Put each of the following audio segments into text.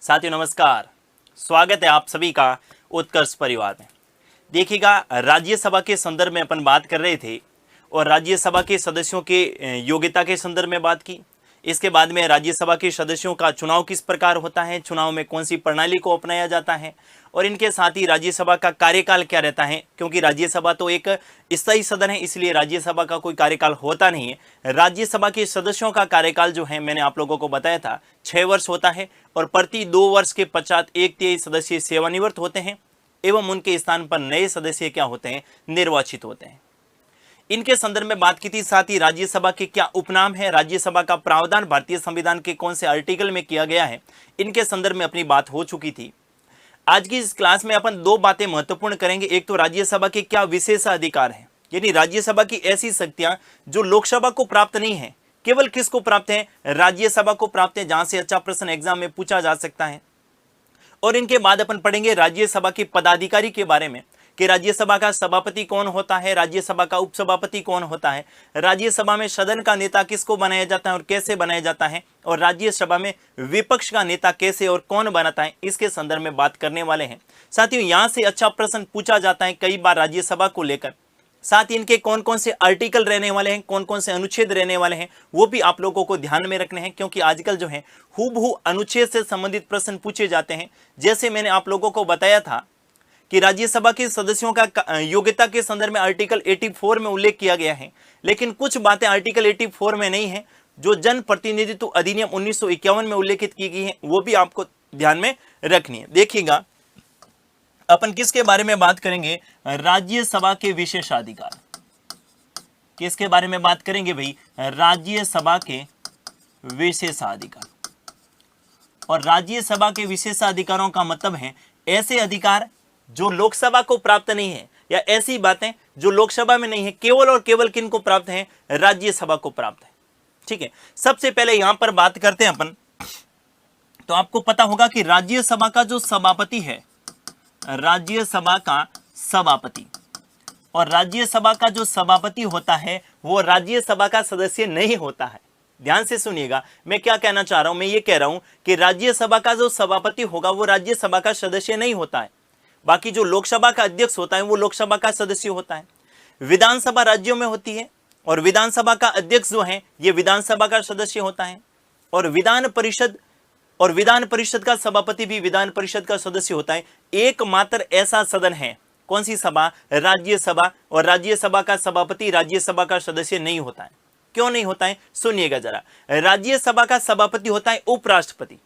साथियों नमस्कार, स्वागत है आप सभी का उत्कर्ष परिवार में। देखिएगा, राज्यसभा के संदर्भ में अपन बात कर रहे थे और राज्यसभा के सदस्यों के योग्यता के संदर्भ में बात की। इसके बाद में राज्यसभा के सदस्यों का चुनाव किस प्रकार होता है, चुनाव में कौन सी प्रणाली को अपनाया जाता है और इनके साथ ही राज्यसभा का कार्यकाल क्या रहता है, क्योंकि राज्यसभा तो एक स्थायी सदन है, इसलिए राज्यसभा का कोई कार्यकाल होता नहीं है। राज्यसभा के सदस्यों का कार्यकाल जो है मैंने आप लोगों को बताया था 6 वर्ष होता है और प्रति 2 वर्ष के पश्चात 1/3 सदस्य सेवानिवृत्त होते हैं एवं उनके स्थान पर नए सदस्य क्या होते हैं, निर्वाचित होते हैं। इनके संदर्भ में बात की थी। साथ ही राज्यसभा के क्या उपनाम है, राज्यसभा का प्रावधान भारतीय संविधान के कौन से आर्टिकल में किया गया है, इनके संदर्भ में अपनी बात हो चुकी थी। आज की इस क्लास में अपन 2 बातें महत्वपूर्ण करेंगे। एक तो राज्यसभा के क्या विशेषाधिकार है, यानी राज्यसभा की ऐसी शक्तियां जो लोकसभा को प्राप्त नहीं है। केवल किसको प्राप्त है? राज्यसभा को प्राप्त है, जहां से अच्छा प्रश्न एग्जाम में पूछा जा सकता है। और इनके बाद अपन पढ़ेंगे राज्यसभा के पदाधिकारी के बारे में कि राज्यसभा का सभापति कौन होता है, राज्यसभा का उपसभापति कौन होता है, राज्यसभा में सदन का नेता किसको बनाया जाता है और कैसे बनाया जाता है, और राज्यसभा में विपक्ष का नेता कैसे और कौन बनाता है, इसके संदर्भ में बात करने वाले हैं। साथियों, यहां से अच्छा प्रश्न पूछा जाता है कई बार राज्यसभा को लेकर। साथ ही इनके कौन कौन से आर्टिकल रहने वाले हैं, कौन कौन से अनुच्छेद रहने वाले हैं, वो भी आप लोगों को ध्यान में रखने हैं, क्योंकि आजकल जो है हूबहू अनुच्छेद से संबंधित प्रश्न पूछे जाते हैं। जैसे मैंने आप लोगों को बताया था कि राज्यसभा के सदस्यों का योग्यता के संदर्भ में आर्टिकल 84 में उल्लेख किया गया है, लेकिन कुछ बातें आर्टिकल 84 में नहीं है जो जन प्रतिनिधित्व अधिनियम 1951 में उल्लेखित की गई है, वो भी आपको ध्यान में रखनी है। देखिएगा, अपन किसके बारे में बात करेंगे? राज्यसभा के विशेषाधिकार। किसके बारे में बात करेंगे भाई? राज्यसभा के विशेषाधिकार। और राज्यसभा के विशेषाधिकारों का मतलब है ऐसे अधिकार जो लोकसभा को प्राप्त नहीं है, या ऐसी बातें जो लोकसभा में नहीं है, केवल और केवल किनको प्राप्त है? राज्यसभा को प्राप्त है। ठीक है, सबसे पहले यहां पर बात करते हैं अपन। तो आपको पता होगा कि राज्यसभा का जो सभापति है, राज्यसभा का सभापति, और राज्यसभा का जो सभापति होता है वो राज्यसभा का सदस्य नहीं होता है। ध्यान से सुनिएगा, मैं क्या कहना चाह रहा हूं। मैं ये कह रहा हूं कि राज्यसभा का जो सभापति होगा वो राज्यसभा का सदस्य नहीं होता है। बाकी जो लोकसभा का अध्यक्ष होता है वो लोकसभा का सदस्य होता है। विधानसभा राज्यों में होती है और विधानसभा का अध्यक्ष जो है ये विधानसभा का सदस्य होता है। और विधान परिषद का सभापति भी विधान परिषद का सदस्य होता है। एकमात्र ऐसा सदन है, कौन सी सभा? राज्यसभा। और राज्यसभा का सभापति राज्यसभा का सदस्य नहीं होता है। क्यों नहीं होता है? सुनिएगा जरा। राज्यसभा का सभापति होता है उपराष्ट्रपति।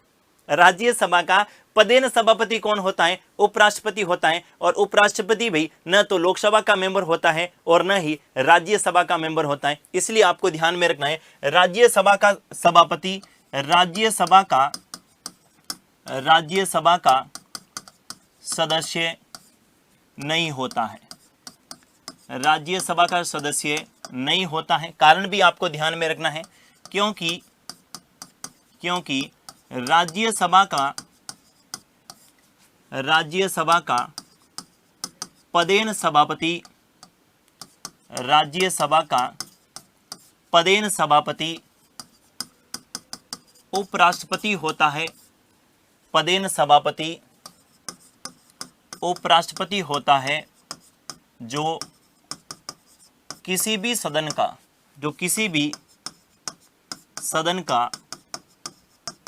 राज्यसभा का पदेन सभापति कौन होता है? उपराष्ट्रपति होता है। और उपराष्ट्रपति भाई न तो लोकसभा का मेंबर होता है और न ही राज्यसभा का मेंबर होता है। इसलिए आपको ध्यान में रखना है, राज्यसभा का सभापति राज्यसभा का सदस्य नहीं होता है। राज्यसभा का सदस्य नहीं होता है। कारण भी आपको ध्यान में रखना है, क्योंकि राज्यसभा का पदेन सभापति उपराष्ट्रपति होता है। पदेन सभापति उपराष्ट्रपति होता है जो किसी भी सदन का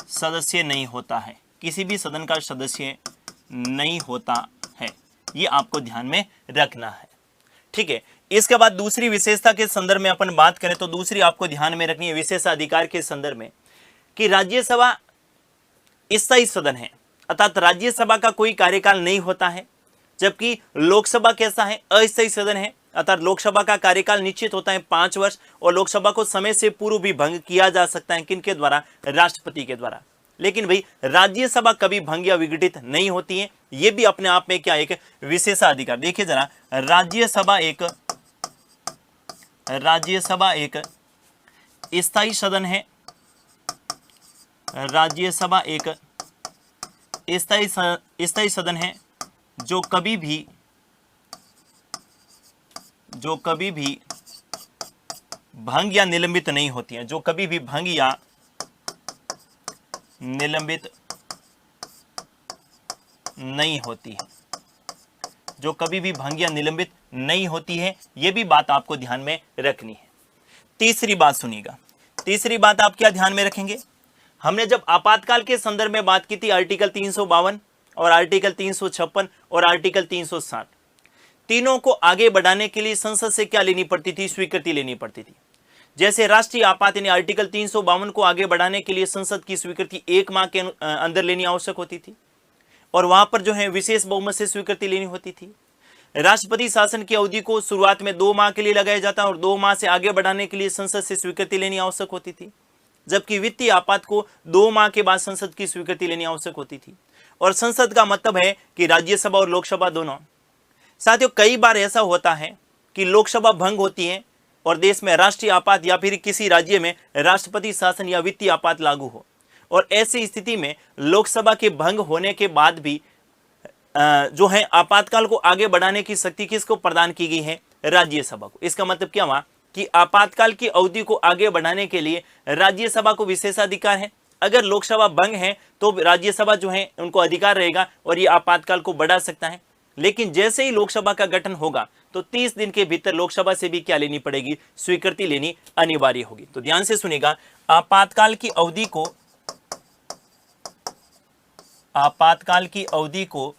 सदस्य नहीं होता है। किसी भी सदन का सदस्य नहीं होता है, ये आपको ध्यान में रखना है। ठीक है, इसके बाद दूसरी विशेषता के संदर्भ में अपन बात करें तो दूसरी आपको ध्यान में रखनी है विशेषाधिकार के संदर्भ में कि राज्यसभा स्थायी सदन है, अर्थात राज्यसभा का कोई कार्यकाल नहीं होता है। जबकि लोकसभा कैसा है? अस्थायी सदन है, अर्थात लोकसभा का कार्यकाल निश्चित होता है 5 वर्ष और लोकसभा को समय से पूर्व भी भंग किया जा सकता है। किनके द्वारा? राष्ट्रपति के द्वारा। लेकिन भाई राज्यसभा कभी भंग या विघटित नहीं होती है। यह भी अपने आप में क्या एक विशेषाधिकार। देखिए जरा, राज्यसभा एक स्थायी सदन है। राज्यसभा एक स्थायी सदन है जो कभी भी भंग या निलंबित नहीं होती है, जो कभी भी भंग या निलंबित नहीं होती है, जो कभी भी भंग या निलंबित नहीं होती है। यह भी बात आपको ध्यान में रखनी है। तीसरी बात सुनिएगा, तीसरी बात आप क्या ध्यान में रखेंगे, हमने जब आपातकाल के संदर्भ में बात की थी आर्टिकल 352 और आर्टिकल 356 और आर्टिकल 360, तीनों को आगे बढ़ाने के लिए संसद से क्या लेनी पड़ती थी, स्वीकृति लेनी पड़ती थी। जैसे राष्ट्रीय आपात यानी आर्टिकल 352 को आगे बढ़ाने के लिए संसद की स्वीकृति 1 माह के अंदर लेनी आवश्यक होती थी और वहां पर जो है विशेष बहुमत से स्वीकृति लेनी होती थी। राष्ट्रपति शासन की अवधि को शुरुआत में 2 माह के लिए लगाया जाता और 2 माह से आगे बढ़ाने के लिए संसद से स्वीकृति लेनी आवश्यक होती थी, जबकि वित्तीय आपात को 2 माह के बाद संसद की स्वीकृति लेनी आवश्यक होती थी। और संसद का मतलब है कि राज्यसभा और लोकसभा दोनों। साथियों, कई बार ऐसा होता है कि लोकसभा भंग होती है और देश में राष्ट्रीय आपात या फिर किसी राज्य में राष्ट्रपति शासन या वित्तीय आपात लागू हो, और ऐसी स्थिति में लोकसभा के भंग होने के बाद भी जो है आपातकाल को आगे बढ़ाने की शक्ति किसको प्रदान की गई है, राज्यसभा को। इसका मतलब क्या हुआ कि आपातकाल की अवधि को आगे बढ़ाने के लिए राज्यसभा को विशेषाधिकार है। अगर लोकसभा भंग है तो राज्यसभा जो है उनको अधिकार रहेगा और ये आपातकाल को बढ़ा सकता है। लेकिन जैसे ही लोकसभा का गठन होगा तो 30 दिन के भीतर लोकसभा से भी क्या लेनी पड़ेगी, स्वीकृति लेनी अनिवार्य होगी। तो ध्यान से सुनिएगा, आपातकाल की अवधि को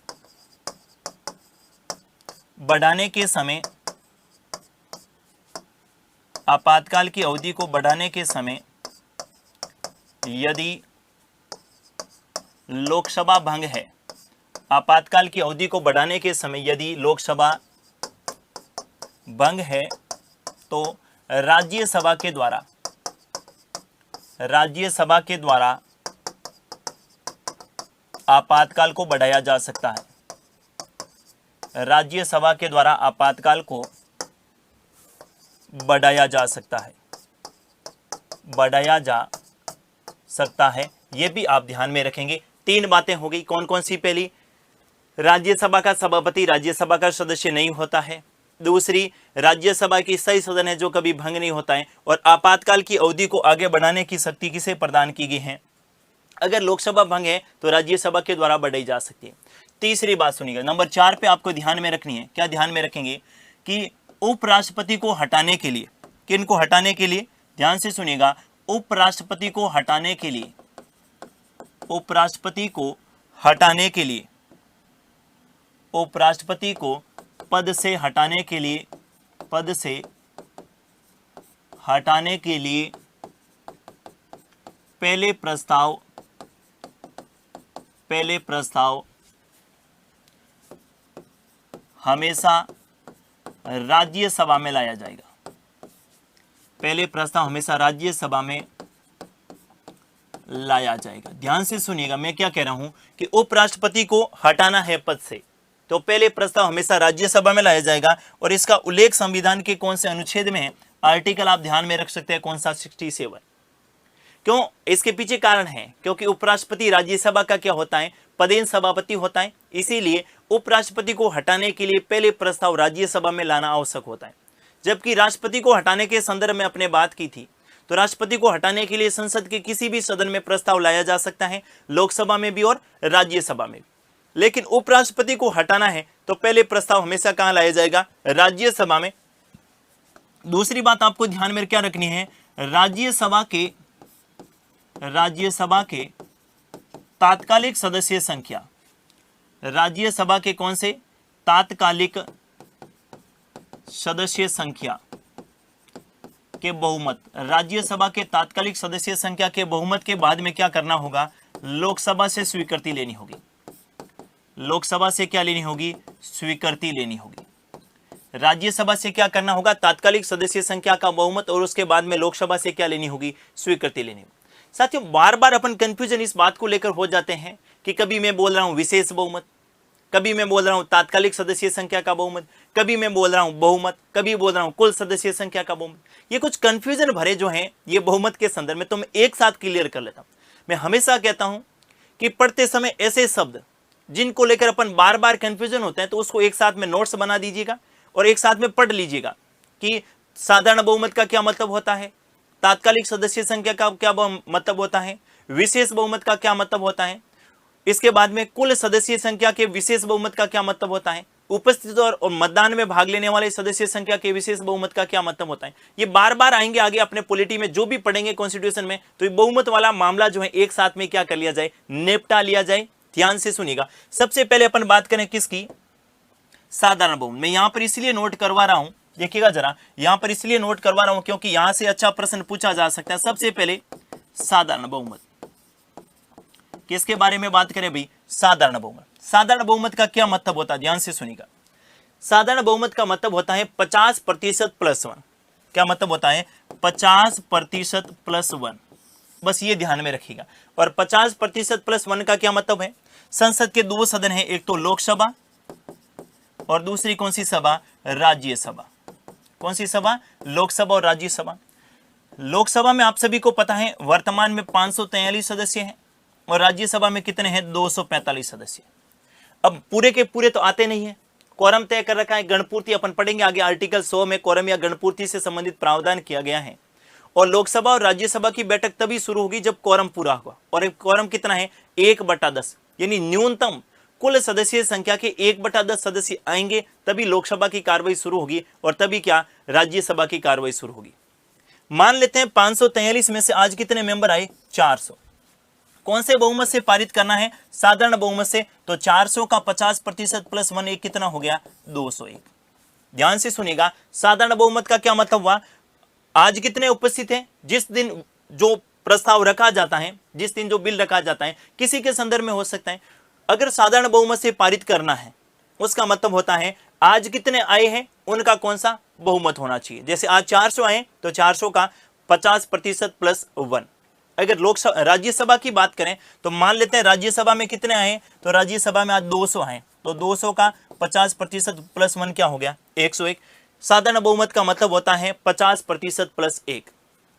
बढ़ाने के समय, आपातकाल की अवधि को बढ़ाने के समय यदि लोकसभा भंग है, आपातकाल की अवधि को बढ़ाने के समय यदि लोकसभा भंग है तो राज्यसभा के द्वारा आपातकाल को बढ़ाया जा सकता है। राज्यसभा के द्वारा आपातकाल को बढ़ाया जा सकता है, यह भी आप ध्यान में रखेंगे। 3 बातें हो गई, कौन कौन सी? पहली, राज्यसभा का सभापति राज्यसभा का सदस्य नहीं होता है। दूसरी, राज्यसभा की स्थायी सदन है जो कभी भंग नहीं होता है। और आपातकाल की अवधि को आगे बढ़ाने की शक्ति किसे प्रदान की गई है, अगर लोकसभा भंग है तो राज्यसभा के द्वारा बढ़ाई जा सकती है। तीसरी बात सुनिएगा, नंबर 4 पे आपको ध्यान में रखनी है। क्या ध्यान में रखेंगे कि उपराष्ट्रपति को हटाने के लिए, किनको हटाने के लिए, ध्यान से सुनिएगा, उपराष्ट्रपति को हटाने के लिए, उपराष्ट्रपति को हटाने के लिए, उपराष्ट्रपति को पद से हटाने के लिए, पद से हटाने के लिए पहले प्रस्ताव हमेशा राज्यसभा में लाया जाएगा। पहले प्रस्ताव हमेशा राज्यसभा में लाया जाएगा। ध्यान से सुनिएगा, मैं क्या कह रहा हूं कि उपराष्ट्रपति को हटाना है पद से तो पहले प्रस्ताव हमेशा राज्यसभा में लाया जाएगा। और इसका उल्लेख संविधान के कौन से अनुच्छेद में है, आर्टिकल आप ध्यान में रख सकते हैं, कौन सा, 67। क्यों? इसके पीछे कारण है क्योंकि उपराष्ट्रपति राज्यसभा का क्या होता है, पदेन सभापति होता है। इसीलिए उपराष्ट्रपति को हटाने के लिए पहले प्रस्ताव राज्यसभा में लाना आवश्यक होता है। जबकि राष्ट्रपति को हटाने के संदर्भ में अपने बात की थी तो राष्ट्रपति को हटाने के लिए संसद के किसी भी सदन में प्रस्ताव लाया जा सकता है, लोकसभा में भी और राज्यसभा में भी। लेकिन उपराष्ट्रपति को हटाना है तो पहले प्रस्ताव हमेशा कहां लाया जाएगा, राज्यसभा में। दूसरी बात आपको ध्यान में क्या रखनी है, राज्यसभा के तात्कालिक सदस्य संख्या, राज्यसभा के कौन से तात्कालिक सदस्य संख्या के बहुमत, राज्यसभा के तात्कालिक सदस्य संख्या के बहुमत के बाद में क्या करना होगा, लोकसभा से स्वीकृति लेनी होगी। लोकसभा से क्या लेनी होगी, स्वीकृति लेनी होगी। राज्यसभा से क्या करना होगा, तात्कालिक सदस्य संख्या का बहुमत, और उसके बाद में लोकसभा से क्या लेनी होगी, स्वीकृति लेनी होगी। साथियों, बार बार अपन कंफ्यूजन इस बात को लेकर हो जाते हैं कि कभी मैं बोल रहा हूं विशेष बहुमत, कभी मैं बोल रहा हूं तात्कालिक सदस्य संख्या का बहुमत, कभी मैं बोल रहा हूं बहुमत, कभी बोल रहा हूं कुल सदस्य संख्या का बहुमत। ये कुछ कंफ्यूजन भरे जो हैं ये बहुमत के संदर्भ में, तो मैं एक साथ क्लियर कर लेता हूं। मैं हमेशा कहता हूं कि पढ़ते समय ऐसे शब्द जिनको लेकर अपन बार बार कंफ्यूजन होता है तो उसको एक साथ में नोट्स बना दीजिएगा और एक साथ में पढ़ लीजिएगा कि साधारण बहुमत का क्या मतलब होता है, तात्कालिक सदस्य संख्या का क्या मतलब होता है, विशेष बहुमत का क्या मतलब होता है, इसके बाद में कुल सदस्यीय संख्या के विशेष बहुमत का क्या मतलब होता है, उपस्थित और मतदान में भाग लेने वाले सदस्य संख्या के विशेष बहुमत का क्या मतलब होता है। ये बार बार आएंगे आगे अपने पॉलिटी में, जो भी पढ़ेंगे कॉन्स्टिट्यूशन में, तो ये बहुमत वाला मामला जो है एक साथ में क्या कर लिया जाए, निपटा लिया जाए। ध्यान से सुनिएगा। सबसे पहले अपन बात करें किसकी, साधारण बहुमत। मैं यहां पर इसलिए नोट करवा रहा हूं, देखिएगा जरा, यहां पर इसलिए नोट करवा रहा हूं क्योंकि यहां से अच्छा प्रश्न पूछा जा सकता है। सबसे पहले साधारण बहुमत, किसके बारे में बात करें भाई, साधारण बहुमत। साधारण बहुमत का क्या मतलब होता है, ध्यान से सुनिएगा। साधारण बहुमत का मतलब होता है 50% प्लस 1। क्या मतलब होता है, 50% प्लस 1, बस ये ध्यान में रखिएगा। और 50% प्लस 1 का क्या मतलब है, संसद के दो सदन है, एक तो लोकसभा और दूसरी कौन सी सभा, राज्यसभा। कौन सी सभा, लोकसभा और राज्यसभा। लोकसभा में आप सभी को पता है वर्तमान में 543 सदस्य हैं और राज्यसभा में कितने हैं, 245 सदस्य। अब पूरे के पूरे तो आते नहीं है, कोरम तय कर रखा है, गणपूर्ति अपन पढ़ेंगे आगे, आर्टिकल 100 में कोरम या गणपूर्ति से संबंधित प्रावधान किया गया है। और लोकसभा और राज्यसभा की बैठक तभी शुरू होगी जब कोरम पूरा होगा। और कोरम कितना है, 1/10, यानी न्यूनतम कुल सदस्य संख्या के 1/10 सदस्य आएंगे तभी लोकसभा की कार्रवाई शुरू होगी और तभी क्या, राज्यसभा की कार्रवाई शुरू होगी। मान लेते हैं 543 में से आज कितने मेंबर आए, 400। कौन से बहुमत से पारित करना है, साधारण बहुमत से, तो 400 का 50% प्लस 1 एक कितना हो गया, 201। ध्यान से सुनिएगा, साधारण बहुमत का क्या मतलब हुआ, आज कितने उपस्थित हैं, जिस दिन जो प्रस्ताव रखा जाता है, जिस दिन जो बिल रखा जाता है, किसी के संदर्भ में हो सकता है। अगर साधारण बहुमत से पारित करना है उसका मतलब होता है आज कितने आए हैं उनका कौन सा बहुमत होना चाहिए। जैसे आज 400 आए तो 400 का 50% प्लस 1। अगर लोकसभा राज्यसभा की बात करें तो मान लेते हैं राज्यसभा में कितने आए, तो राज्यसभा में आज 200 आए, तो 200 का 50% प्लस 1 क्या हो गया, 101। साधारण बहुमत का मतलब होता है 50% प्लस 1।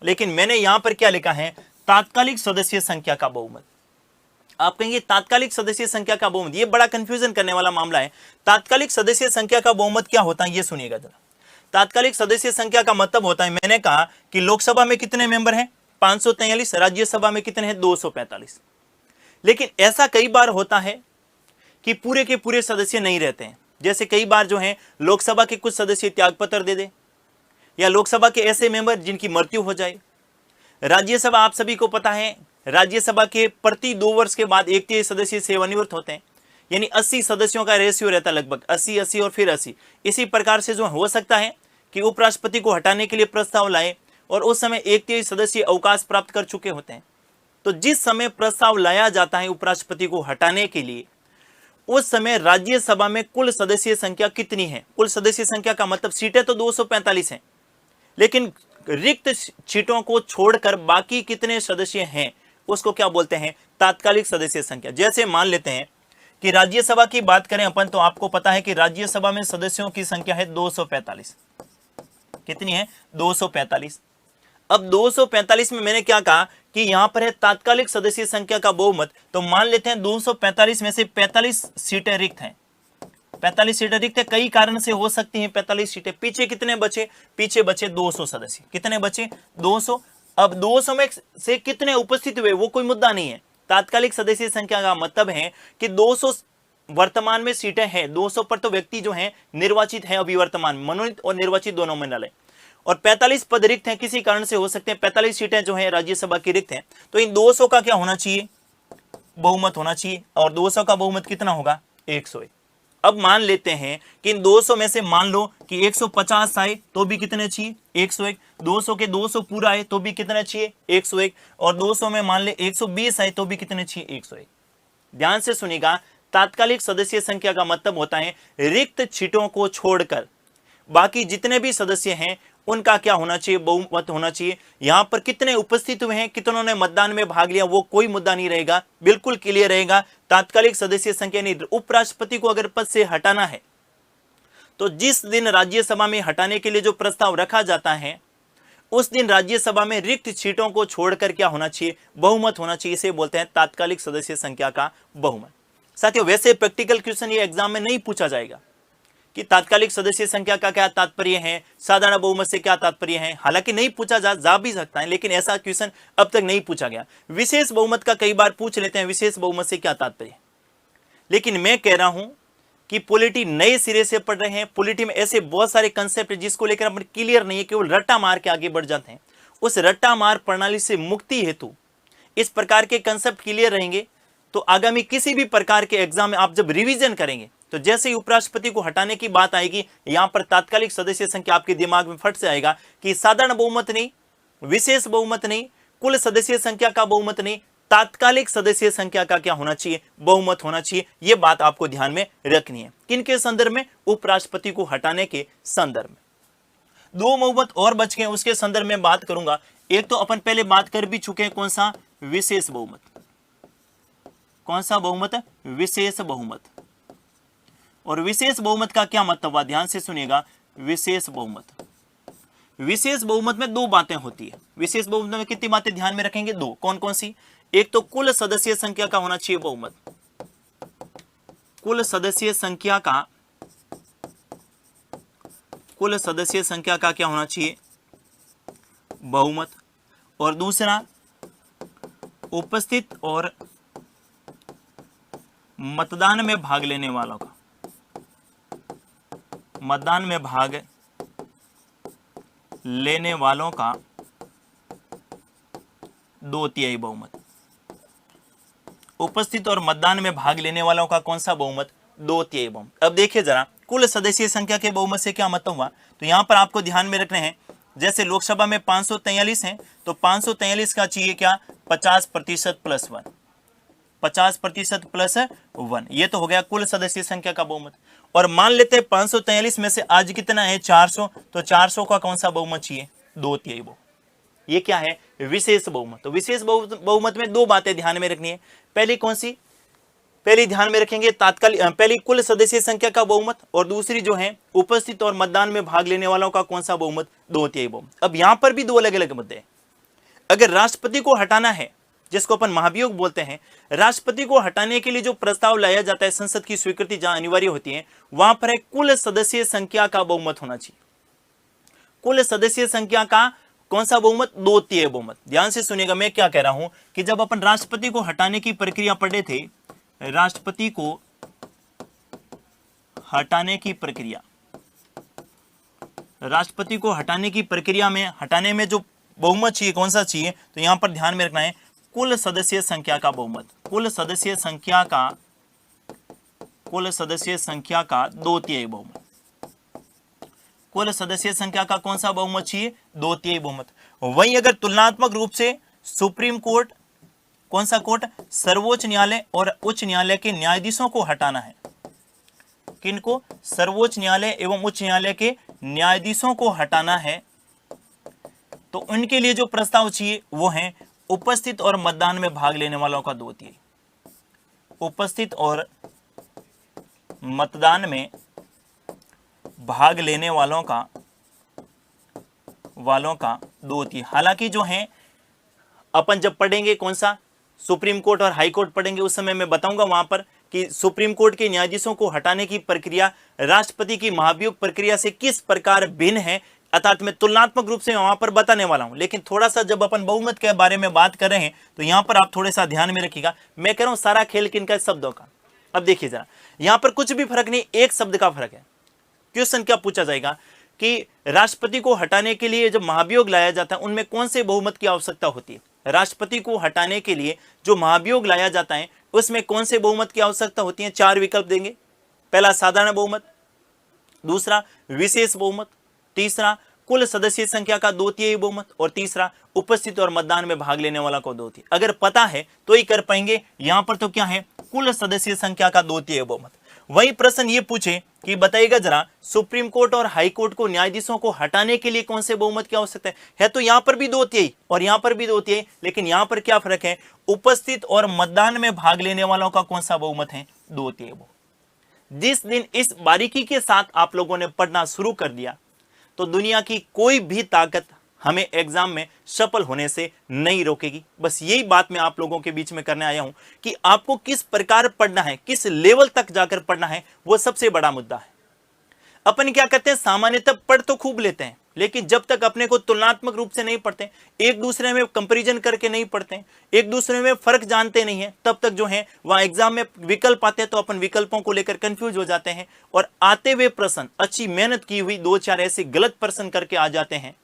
लेकिन मैंने यहां पर क्या लिखा है, तात्कालिक सदस्य संख्या का बहुमत। आप कहेंगे तात्कालिक सदस्य संख्या का बहुमत, ये बड़ा कंफ्यूजन करने वाला मामला है। तात्कालिक सदस्य संख्या का बहुमत क्या होता है, ये सुनिएगा जरा। तात्कालिक सदस्य संख्या का मतलब होता है, मैंने कहा कि लोकसभा में कितने मेंबर हैं, 543, राज्यसभा में कितने हैं, 245। लेकिन ऐसा कई बार होता है कि पूरे के पूरे सदस्य नहीं रहते हैं। जैसे कई बार जो है लोकसभा के कुछ सदस्य त्यागपत्र दे दे, या लोकसभा के ऐसे मेंबर जिनकी मृत्यु हो जाए। राज्यसभा आप सभी को पता है, राज्यसभा के प्रति 2 वर्ष के बाद 1/3 सदस्य सेवानिवृत्त होते हैं, यानी 80 सदस्यों का रेशियो रहता है, लगभग 80 और फिर 80। इसी प्रकार से जो हो सकता है कि उपराष्ट्रपति को हटाने के लिए प्रस्ताव लाए और उस समय 1/3 सदस्य अवकाश प्राप्त कर चुके होते हैं। तो जिस समय प्रस्ताव लाया जाता है उपराष्ट्रपति को हटाने के लिए, उस समय राज्यसभा में कुल सदस्य संख्या कितनी है। कुल सदस्य संख्या का मतलब सीटें तो 245 हैं, लेकिन रिक्त सीटों को छोड़कर बाकी कितने सदस्य हैं उसको क्या बोलते हैं, तात्कालिक सदस्य संख्या। जैसे मान लेते हैं कि राज्यसभा की बात करें अपन, तो आपको पता है कि राज्यसभा में सदस्यों की संख्या है 245। कितनी है, 245। अब 245 में मैंने क्या कहा कि यहां पर है तात्कालिक सदस्य संख्या का बहुमत, तो मान लेते हैं 245 में से 45 सीटें रिक्त हैं। 45 सीटें रिक्त है, कई कारण से हो सकती हैं 45 सीटें। पीछे कितने बचे, पीछे बचे 200 सदस्य। कितने बचे, 200। अब 200 में से कितने उपस्थित हुए वो कोई मुद्दा नहीं है। तात्कालिक सदस्य संख्या का मतलब है कि 200 वर्तमान में सीटें हैं, 200 पर तो व्यक्ति जो हैं निर्वाचित हैं अभी वर्तमान, मनोनीत और निर्वाचित दोनों में डाले, और 45 पद रिक्त हैं, किसी कारण से हो सकते हैं। 45 सीटें जो हैं राज्यसभा की रिक्त हैं, तो इन 200 का क्या होना चाहिए, बहुमत होना चाहिए। और 200 का बहुमत कितना होगा, 101। अब मान लेते हैं कि इन 200 में से मान लो कि 150 आए तो भी कितने चाहिए, 101। 200 के 200 पूरा आए तो भी कितने चाहिए, 101। और 200 में मान ले 120 आए तो भी कितने चाहिए, 101। ध्यान से सुनिएगा, तात्कालिक सदस्य संख्या का मतलब होता है रिक्त सीटों को छोड़कर बाकी जितने भी सदस्य हैं उनका क्या होना चाहिए, बहुमत होना चाहिए। यहां पर कितने उपस्थित हुए हैं, कितनों ने मतदान में भाग लिया, वो कोई मुद्दा नहीं रहेगा, बिल्कुल क्लियर रहेगा। तात्कालिक सदस्य संख्या नहीं। उपराष्ट्रपति को अगर पद से हटाना है तो जिस दिन राज्यसभा में हटाने के लिए जो प्रस्ताव रखा जाता है उस दिन राज्यसभा में रिक्त सीटों को छोड़कर क्या होना चाहिए, बहुमत होना चाहिए। इसे बोलते हैं तात्कालिक सदस्य संख्या का बहुमत। साथियों, वैसे प्रैक्टिकल क्वेश्चन ये एग्जाम में नहीं पूछा जाएगा, कि तात्कालिक सदस्य संख्या का क्या तात्पर्य है, साधारण बहुमत से क्या तात्पर्य है। हालांकि नहीं पूछा जा भी सकता है, लेकिन ऐसा क्वेश्चन अब तक नहीं पूछा गया। विशेष बहुमत का कई बार पूछ लेते हैं, विशेष बहुमत से क्या तात्पर्य। लेकिन मैं कह रहा हूं कि पॉलिटी नए सिरे से पढ़ रहे हैं, पॉलिटी में ऐसे बहुत सारे कंसेप्ट है जिसको लेकर अपन क्लियर नहीं है, केवल रट्टा मार के आगे बढ़ जाते हैं। उस रट्टा मार प्रणाली से मुक्ति हेतु इस प्रकार के कंसेप्ट क्लियर रहेंगे तो आगामी किसी भी प्रकार के एग्जाम में आप जब रिवीजन करेंगे तो जैसे ही उपराष्ट्रपति को हटाने की बात आएगी, यहां पर तात्कालिक सदस्य संख्या आपके दिमाग में फट से आएगा कि साधारण बहुमत नहीं, विशेष बहुमत नहीं, कुल सदस्य संख्या का बहुमत नहीं, तात्कालिक सदस्य संख्या का क्या होना चाहिए, बहुमत होना चाहिए। यह बात आपको ध्यान में रखनी है। किनके संदर्भ में, उपराष्ट्रपति को हटाने के संदर्भ में। दो बहुमत और बच गए, उसके संदर्भ में बात करूंगा। एक तो अपन पहले बात कर भी चुके हैं, कौन सा, विशेष बहुमत। कौन सा बहुमत, विशेष बहुमत। और विशेष बहुमत का क्या मतलब हुआ, ध्यान से सुनिएगा। विशेष बहुमत, विशेष बहुमत में दो बातें होती है। विशेष बहुमत में कितनी बातें ध्यान में रखेंगे, दो। कौन कौन सी, एक तो कुल सदस्य संख्या का होना चाहिए बहुमत, कुल सदस्य संख्या का, कुल सदस्य संख्या का क्या होना चाहिए, बहुमत। और दूसरा, उपस्थित और मतदान में भाग लेने वालों का, मतदान में भाग लेने वालों का 2/3 बहुमत। उपस्थित और मतदान में भाग लेने वालों का कौन सा बहुमत, 2/3 बहुमत। अब देखिए जरा, कुल सदस्यीय संख्या के बहुमत से क्या मतलब हुआ, तो यहां पर आपको ध्यान में रखने हैं, जैसे लोकसभा में 543 हैं तो 543 का चाहिए क्या, 50% प्लस 1, 50% प्लस 1, ये तो हो गया कुल सदस्य संख्या का बहुमत। और मान लेते हैं 543 में से आज कितना है, 400, तो 400 का कौन सा बहुमत चाहिए, 2/3 बहुमत। ये क्या है, विशेष बहुमत। तो विशेष बहुमत में दो बातें ध्यान में रखनी है। पहली कौन सी, पहली ध्यान में रखेंगे तात्कालिक, पहली कुल सदस्य संख्या का बहुमत, और दूसरी जो है उपस्थित और मतदान में भाग लेने वालों का कौन सा बहुमत, 2/3 बहुमत। अब यहां पर भी दो अलग अलग मुद्दे हैं। अगर राष्ट्रपति को हटाना है, जिसको अपन महाभियोग बोलते हैं, राष्ट्रपति को हटाने के लिए जो प्रस्ताव लाया जाता है, संसद की स्वीकृति जहां अनिवार्य होती है, वहां पर है कुल सदस्य संख्या का बहुमत होना चाहिए। कुल सदस्य संख्या का कौन सा बहुमत, 2/3 बहुमत। ध्यान से सुनिएगा, मैं क्या कह रहा हूं कि जब अपन राष्ट्रपति को हटाने की प्रक्रिया पढ़े थे, राष्ट्रपति को हटाने की प्रक्रिया, राष्ट्रपति को हटाने की प्रक्रिया में, हटाने में जो बहुमत चाहिए, कौन सा चाहिए, तो यहां पर ध्यान में रखना है कुल सदस्य संख्या का बहुमत। कुल सदस्य संख्या का, कुल सदस्य संख्या का 2/3 बहुमत। कुल सदस्य संख्या का कौन सा बहुमत चाहिए, 2/3 बहुमत। वहीं अगर तुलनात्मक रूप से सुप्रीम कोर्ट, कौन सा कोर्ट, सर्वोच्च न्यायालय और उच्च न्यायालय के न्यायाधीशों को हटाना है, किनको, सर्वोच्च न्यायालय एवं उच्च न्यायालय के न्यायाधीशों को हटाना है, तो उनके लिए जो प्रस्ताव चाहिए वो है उपस्थित और मतदान में भाग लेने वालों का 2/3, उपस्थित और मतदान में भाग लेने वालों का 2/3। हालांकि जो है अपन जब पढ़ेंगे कौन सा, सुप्रीम कोर्ट और हाई कोर्ट पढ़ेंगे, उस समय मैं बताऊंगा वहां पर कि सुप्रीम कोर्ट के न्यायाधीशों को हटाने की प्रक्रिया राष्ट्रपति की महाभियोग प्रक्रिया से किस प्रकार भिन्न है, अर्थात मैं तुलनात्मक रूप से वहां पर बताने वाला हूं। लेकिन थोड़ा सा जब अपन बहुमत के बारे में बात कर रहे हैं तो यहां पर आप थोड़ा सा ध्यान में रखिएगा। मैं कह रहा हूं सारा खेल किनका, शब्दों का। अब देखिए जरा, यहां पर कुछ भी फर्क नहीं, एक शब्द का फर्क है। क्वेश्चन क्या पूछा जाएगा कि राष्ट्रपति को हटाने के लिए जब महाभियोग लाया जाता है, उनमें कौन से बहुमत की आवश्यकता होती है। राष्ट्रपति को हटाने के लिए जो महाभियोग लाया जाता है, उसमें कौन से बहुमत की आवश्यकता होती है। 4 विकल्प देंगे। पहला साधारण बहुमत, दूसरा विशेष बहुमत, तीसरा कुल सदस्य संख्या का 2/3 बहुमत, और तीसरा उपस्थित और मतदान में भाग लेने वाला को 2/3। अगर पता है तो ही कर पाएंगे। यहां पर तो क्या है, कुल सदस्य संख्या का 2/3 बहुमत। वही प्रश्न ये पूछे कि बताइएगा जरा, सुप्रीम कोर्ट और हाई कोर्ट को न्यायाधीशों को हटाने के लिए कौन से बहुमत की आवश्यकता है तो यहां पर भी 2/3 और यहां पर भी 2/3, लेकिन यहां पर क्या फर्क है, उपस्थित और मतदान में भाग लेने वालों का कौन सा बहुमत है, 2/3 बहुमत। जिस दिन इस बारीकी के साथ आप लोगों ने पढ़ना शुरू कर दिया तो दुनिया की कोई भी ताकत हमें एग्जाम में सफल होने से नहीं रोकेगी। बस यही बात मैं आप लोगों के बीच में करने आया हूं कि आपको किस प्रकार पढ़ना है, किस लेवल तक जाकर पढ़ना है, वो सबसे बड़ा मुद्दा है। अपन क्या करते हैं, सामान्यतः पढ़ तो खूब लेते हैं, लेकिन जब तक अपने को तुलनात्मक रूप से नहीं पढ़ते, एक दूसरे में कंपैरिजन करके नहीं पढ़ते, एक दूसरे में फर्क जानते नहीं है, तब तक जो है वहां एग्जाम में विकल्प आते हैं तो अपन विकल्पों को लेकर कंफ्यूज हो जाते हैं और आते हुए प्रश्न अच्छी मेहनत की हुई 2-4 ऐसे गलत प्रश्न करके आ जाते हैं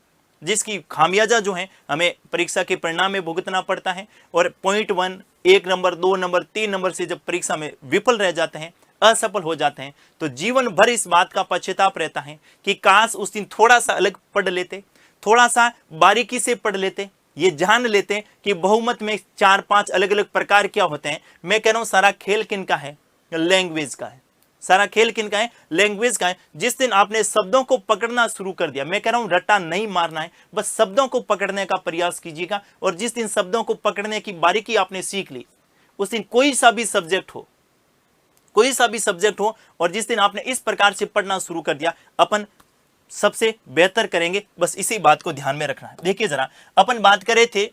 जिसकी खामियाजा जो है हमें परीक्षा के परिणाम में भुगतना पड़ता है। और पॉइंट 1, 1 नंबर, 2 नंबर, 3 नंबर से जब परीक्षा में विफल रह जाते हैं, असफल हो जाते हैं, तो जीवन भर इस बात का पश्चाताप रहता है कि काश उस दिन थोड़ा सा अलग पढ़ लेते, थोड़ा सा बारीकी से पढ़ लेते, ये जान लेते कि बहुमत में 4-5 अलग अलग प्रकार क्या होते हैं। मैं कह रहा हूं सारा खेल किनका है, लैंग्वेज का है। सारा खेल किनका है, लैंग्वेज का है। जिस दिन आपने शब्दों को पकड़ना शुरू कर दिया, मैं कह रहा हूं रट्टा नहीं मारना है, बस शब्दों को पकड़ने का प्रयास कीजिएगा। और जिस दिन शब्दों को पकड़ने की बारीकी आपने सीख ली, उस दिन कोई सा भी सब्जेक्ट हो, कोई सा भी सब्जेक्ट हो, और जिस दिन आपने इस प्रकार से पढ़ना शुरू कर दिया, अपन सबसे बेहतर करेंगे। बस इसी बात को ध्यान में रखना है। देखिए जरा, अपन बात कर रहे थे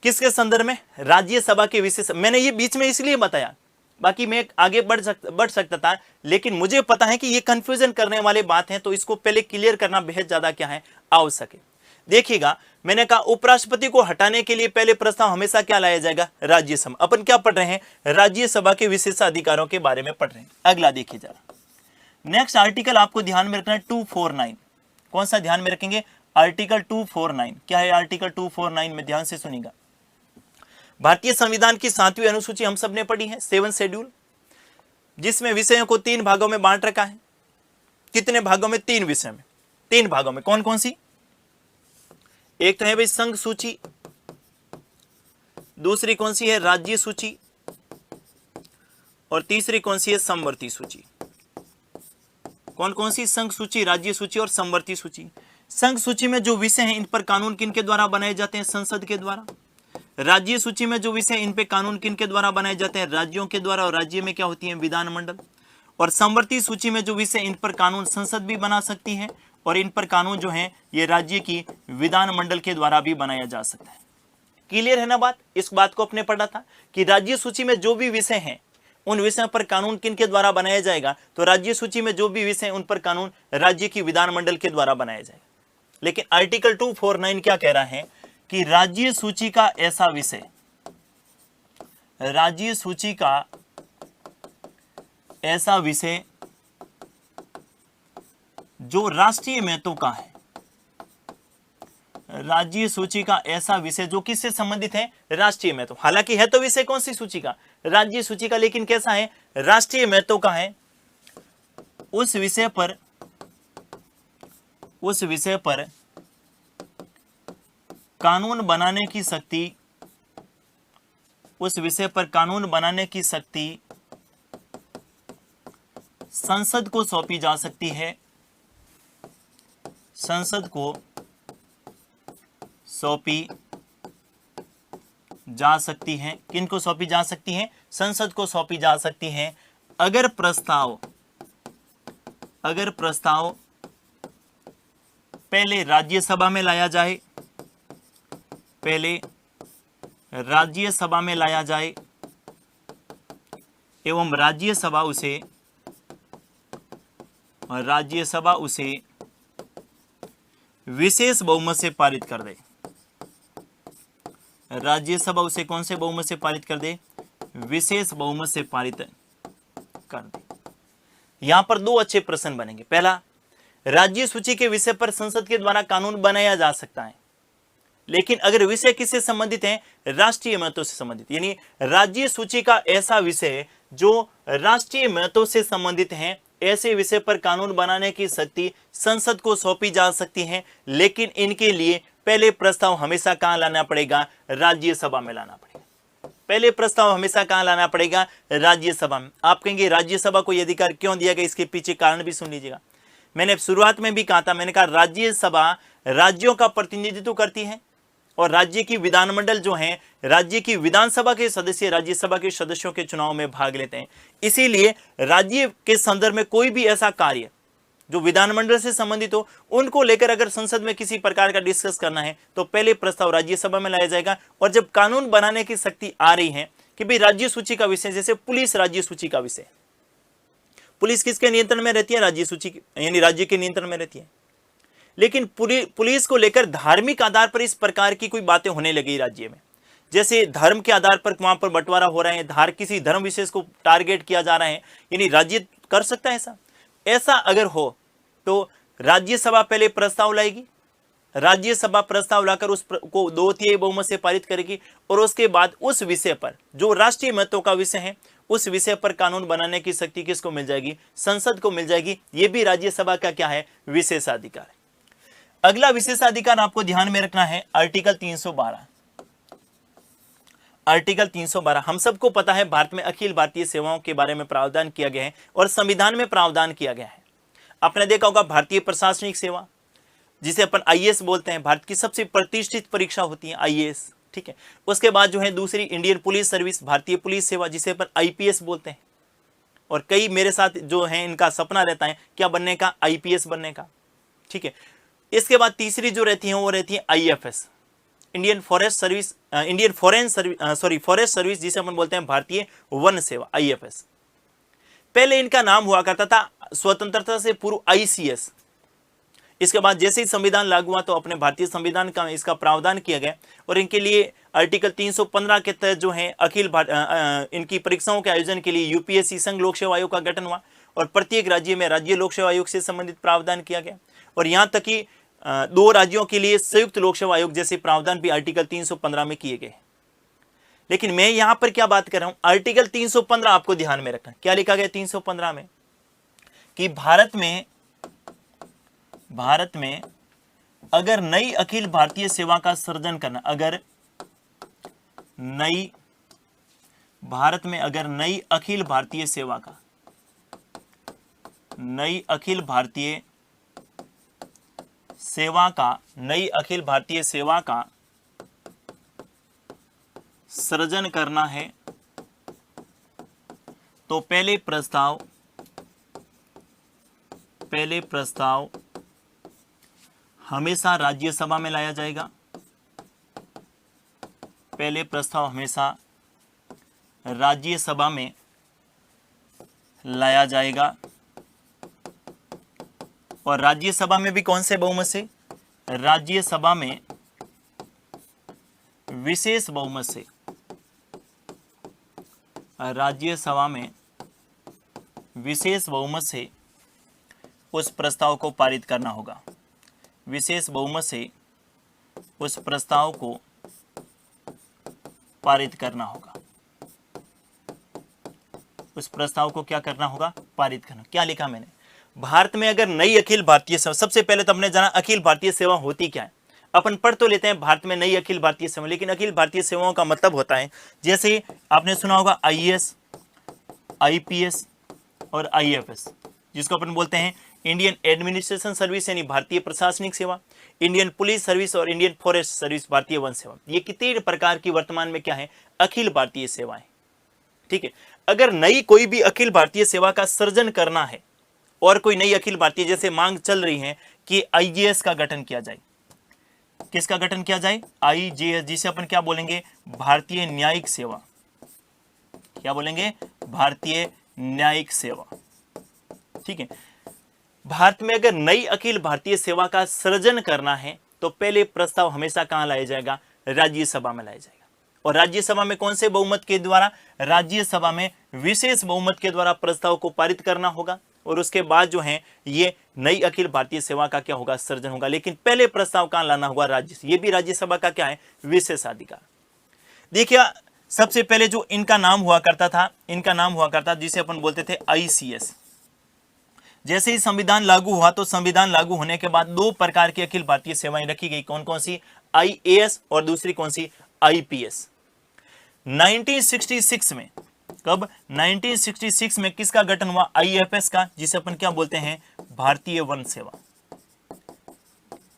किसके संदर्भ में, राज्यसभा के विषय से। मैंने ये बीच में इसलिए बताया, बाकी मैं आगे बढ़ सकता था, लेकिन मुझे पता है कि ये कंफ्यूजन करने वाले बात है, तो इसको पहले क्लियर करना बेहद ज्यादा क्या है, आवश्यक है। देखिएगा, मैंने कहा उपराष्ट्रपति को हटाने के लिए पहले प्रस्ताव हमेशा क्या लाया जाएगा, राज्यसभा। अपन क्या पढ़ रहे हैं, राज्यसभा के विशेषाधिकारों के बारे में पढ़ रहे हैं। अगला देखिए जरा, नेक्स्ट आर्टिकल आपको ध्यान में रखना है 249। कौन सा ध्यान में रखेंगे, आर्टिकल 249। क्या है आर्टिकल 249 में, ध्यान से सुनिएगा। भारतीय संविधान की 7वीं अनुसूची हम सब ने पढ़ी है, 7 शेड्यूल, जिसमें विषयों को 3 भागों में बांट रखा है। कितने भागों में, 3 विषय में, 3 भागों में। कौन कौन सी, एक तो है भाई संघ सूची, दूसरी कौन सी है, राज्य सूची, और तीसरी कौन सी है, समवर्ती सूची। कौन कौन सी, संघ सूची, राज्य सूची और समवर्ती सूची। संघ सूची में जो विषय हैं इन पर कानून किनके द्वारा बनाए जाते हैं, संसद के द्वारा। राज्य सूची में जो विषय इन पे कानून किनके द्वारा बनाए जाते हैं, राज्यों के द्वारा, और राज्य में क्या होती है, विधानमंडल। और समवर्ती सूची में जो विषय इन पर कानून संसद भी बना सकती है, और इन पर कानून जो है ये राज्य की विधानमंडल के द्वारा भी बनाया जा सकता है। क्लियर है ना बात। इस बात को अपने पढ़ा था कि राज्य सूची में जो भी विषय हैं उन विषयों पर कानून किनके द्वारा बनाया जाएगा, तो राज्य सूची में जो भी विषय उन पर कानून राज्य की विधानमंडल के द्वारा बनाया जाएगा। लेकिन आर्टिकल 249 क्या कह रहा है कि राज्य सूची का ऐसा विषय, राज्य सूची का ऐसा विषय जो राष्ट्रीय महत्व का है, राज्य सूची का ऐसा विषय जो किससे संबंधित है, राष्ट्रीय महत्व। हालांकि है तो विषय कौन सी सूची का, राज्य सूची का, लेकिन कैसा है, राष्ट्रीय महत्व का है। उस विषय पर कानून बनाने की शक्ति, उस विषय पर कानून बनाने की शक्ति संसद को सौंपी जा सकती है, संसद को सौंपी जा सकती है। किनको सौंपी जा सकती है, संसद को सौंपी जा सकती है, अगर प्रस्ताव पहले राज्यसभा में लाया जाए, पहले राज्यसभा में लाया जाए एवं राज्यसभा उसे विशेष बहुमत से पारित कर दे। राज्यसभा उसे कौन से बहुमत से पारित कर दे, विशेष बहुमत से पारित कर दे। यहां पर 2 अच्छे प्रश्न बनेंगे। पहला, राज्य सूची के विषय पर संसद के द्वारा कानून बनाया जा सकता है, लेकिन अगर विषय किससे संबंधित है, राष्ट्रीय महत्व से संबंधित, यानी राज्य सूची का ऐसा विषय जो राष्ट्रीय महत्व से संबंधित है, ऐसे विषय पर कानून बनाने की शक्ति संसद को सौंपी जा सकती है, लेकिन इनके लिए पहले प्रस्ताव हमेशा कहां लाना पड़ेगा, राज्यसभा में लाना पड़ेगा। पहले प्रस्ताव हमेशा कहां लाना पड़ेगा, राज्यसभा में। आप कहेंगे राज्यसभा को यह अधिकार क्यों दिया गया, इसके पीछे कारण भी सुन लीजिएगा। मैंने शुरुआत में भी कहा था, मैंने कहा राज्यसभा राज्यों का प्रतिनिधित्व करती है और राज्य की विधानमंडल जो है, राज्य की विधानसभा के सदस्य राज्यसभा के सदस्यों के चुनाव में भाग लेते हैं। इसीलिए राज्य के संदर्भ में कोई भी ऐसा कार्य जो विधानमंडल से संबंधित हो, उनको लेकर अगर संसद में किसी प्रकार का डिस्कस करना है तो पहले प्रस्ताव राज्यसभा में लाया जाएगा। और जब कानून बनाने की शक्ति आ रही है कि भाई राज्य सूची का विषय, जैसे पुलिस राज्य सूची का विषय, पुलिस किसके नियंत्रण में रहती है? राज्य सूची यानी राज्य के नियंत्रण में रहती है। लेकिन पुलिस को लेकर धार्मिक आधार पर इस प्रकार की कोई बातें होने लगी राज्य में, जैसे धर्म के आधार पर वहां पर बंटवारा हो रहे हैं, किसी धर्म विशेष को टारगेट किया जा रहा है, यानी राज्य कर सकता है ऐसा? ऐसा अगर हो तो राज्यसभा पहले प्रस्ताव लाएगी, राज्यसभा प्रस्ताव लाकर उस को 2/3 बहुमत से पारित करेगी, और उसके बाद उस विषय पर जो राष्ट्रीय महत्व का विषय है उस विषय पर कानून बनाने की शक्ति किसको मिल जाएगी? संसद को मिल जाएगी। यह भी राज्यसभा का क्या है? विशेषाधिकार है। अगला विशेषाधिकार आपको ध्यान में रखना है आर्टिकल 312। आर्टिकल 312 हम सबको पता है भारत में अखिल भारतीय सेवाओं के बारे में प्रावधान किया गया है और संविधान में प्रावधान किया गया है। आपने देखा होगा भारतीय प्रशासनिक सेवा, जिसे अपन आईएएस बोलते हैं, भारत की सबसे प्रतिष्ठित परीक्षा होती है आईएएस, ठीक है। उसके बाद जो है दूसरी इंडियन पुलिस सर्विस, भारतीय पुलिस सेवा, जिसे अपन आईपीएस बोलते हैं, और कई मेरे साथ जो है इनका सपना रहता है क्या बनने का? आईपीएस बनने का, ठीक है। इसके बाद तीसरी जो रहती है वो रहती है IFS, Indian forest service, Indian forest service, जिसे अपन बोलते हैं भारतीय वन सेवा, आईएफएस। पहले इनका नाम हुआ करता था स्वतंत्रता से पूर्व आईसीएस। इसके बाद जैसे ही संविधान लागू हुआ तो अपने भारतीय संविधान का इसका प्रावधान किया गया, और इनके लिए आर्टिकल 315 के तहत जो है इनकी परीक्षाओं के आयोजन के लिए यूपीएससी संघ लोक सेवा आयोग का गठन हुआ, और प्रत्येक राज्य में राज्य लोक सेवा आयोग से संबंधित प्रावधान किया गया, और यहां तक कि 2 राज्यों के लिए संयुक्त लोक सेवा आयोग जैसे प्रावधान भी आर्टिकल 315 में किए गए। लेकिन मैं यहां पर क्या बात कर रहा हूं? आर्टिकल 315 आपको ध्यान में रखना। क्या लिखा गया 315 में? कि भारत में अगर नई अखिल भारतीय सेवा का सृजन करना, अगर नई अखिल भारतीय सेवा का सृजन करना है तो पहले प्रस्ताव हमेशा राज्यसभा में लाया जाएगा। पहले प्रस्ताव हमेशा राज्यसभा में लाया जाएगा, और राज्यसभा में भी कौन से बहुमत से? राज्यसभा में विशेष बहुमत से। राज्यसभा में विशेष बहुमत से उस प्रस्ताव को पारित करना होगा। विशेष बहुमत से उस प्रस्ताव को पारित करना होगा। उस प्रस्ताव को क्या करना होगा? पारित करना। क्या लिखा मैंने? भारत में अगर नई अखिल भारतीय सेवा, सबसे पहले तो हमने जाना अखिल भारतीय सेवा होती क्या है। अपन पढ़ तो लेते हैं भारत में नई अखिल भारतीय सेवा, लेकिन अखिल भारतीय सेवाओं का मतलब होता है, जैसे आपने सुना होगा आईएएस, आईपीएस और आईएफएस, जिसको अपन बोलते हैं इंडियन एडमिनिस्ट्रेशन सर्विस यानी भारतीय प्रशासनिक सेवा, इंडियन पुलिस सर्विस और इंडियन फॉरेस्ट सर्विस भारतीय वन सेवा। ये कितने प्रकार की वर्तमान में क्या है? अखिल भारतीय सेवाएं, ठीक है। अगर नई कोई भी अखिल भारतीय सेवा का सृजन करना है, और कोई नई अखिल भारतीय, जैसे मांग चल रही है कि आईजेएस का गठन किया जाए। किसका गठन किया जाए? आईजेएस, जिसे अपन क्या बोलेंगे? भारतीय न्यायिक सेवा। क्या बोलेंगे? भारतीय न्यायिक सेवा, ठीक है। भारत में अगर नई अखिल भारतीय सेवा का सृजन करना है तो पहले प्रस्ताव हमेशा कहां लाया जाएगा? राज्यसभा में लाया जाएगा। और राज्यसभा में कौन से बहुमत के द्वारा? राज्यसभा में विशेष बहुमत के द्वारा प्रस्ताव को पारित करना होगा, और उसके बाद जो है ये नई अखिल भारतीय सेवा का क्या होगा? सृजन होगा। लेकिन पहले प्रस्ताव कहां लाना होगा? राज्य। ये भी राज्यसभा का क्या है? विशेषाधिकार। देखिए सबसे पहले जो इनका नाम हुआ करता था, जिसे अपन बोलते थे आईसीएस। जैसे ही संविधान लागू हुआ तो संविधान लागू होने के बाद 2 प्रकार की अखिल भारतीय सेवाएं रखी गई। कौन कौन सी? आईएएस और दूसरी कौन सी? आईपीएस। 1966 में, कब? 1966 में किसका गठन हुआ? आईएफएस का, जिसे अपन क्या बोलते हैं? भारतीय वन सेवा।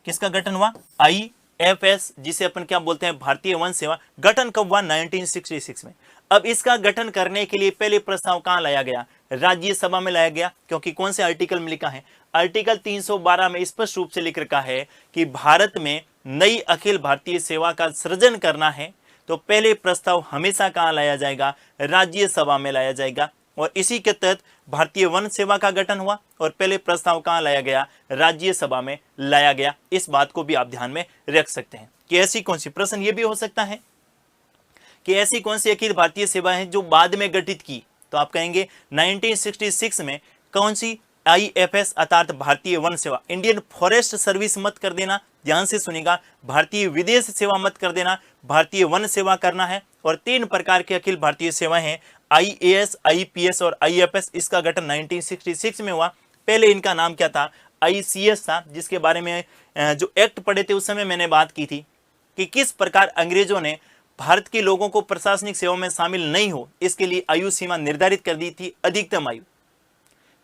किसका गठन हुआ? आईएफएस, जिसे अपन क्या बोलते हैं? भारतीय वन सेवा। गठन कब हुआ? 1966 में। अब इसका गठन करने के लिए पहले प्रस्ताव कहां लाया गया? राज्यसभा में लाया गया, क्योंकि कौन से आर्टिकल में लिखा है? आर्टिकल 312 में स्पष्ट रूप से लिख रखा है कि भारत में नई अखिल भारतीय सेवा का सृजन करना है तो पहले प्रस्ताव हमेशा कहां लाया जाएगा? राज्यसभा में लाया जाएगा। और इसी के तहत भारतीय वन सेवा का गठन हुआ और पहले प्रस्ताव कहाँ लाया गया, राज्यसभा में लाया गया। इस बात को भी आप ध्यान में रख सकते हैं कि ऐसी कौन सी, प्रश्न ये भी हो सकता है कि ऐसी कौन सी अखिल भारतीय सेवा है जो बाद में गठित की, तो आप कहेंगे 1966 में कौन सी IFS अर्थात भारतीय वन सेवा, इंडियन फॉरेस्ट सर्विस मत कर देना, ध्यान से सुनिएगा, भारतीय विदेश सेवा मत कर देना, भारतीय वन सेवा करना है। और 3 प्रकार की अखिल भारतीय सेवाएं हैं, IAS, IPS और IFS। इसका गठन 1966 में हुआ। पहले इनका नाम क्या था, ICS था, जिसके बारे में जो एक्ट पढ़े थे उस समय मैंने बात की थी कि किस प्रकार अंग्रेजों ने भारत के लोगों को प्रशासनिक सेवा में शामिल नहीं हो इसके लिए आयु सीमा निर्धारित कर दी थी, अधिकतम आयु,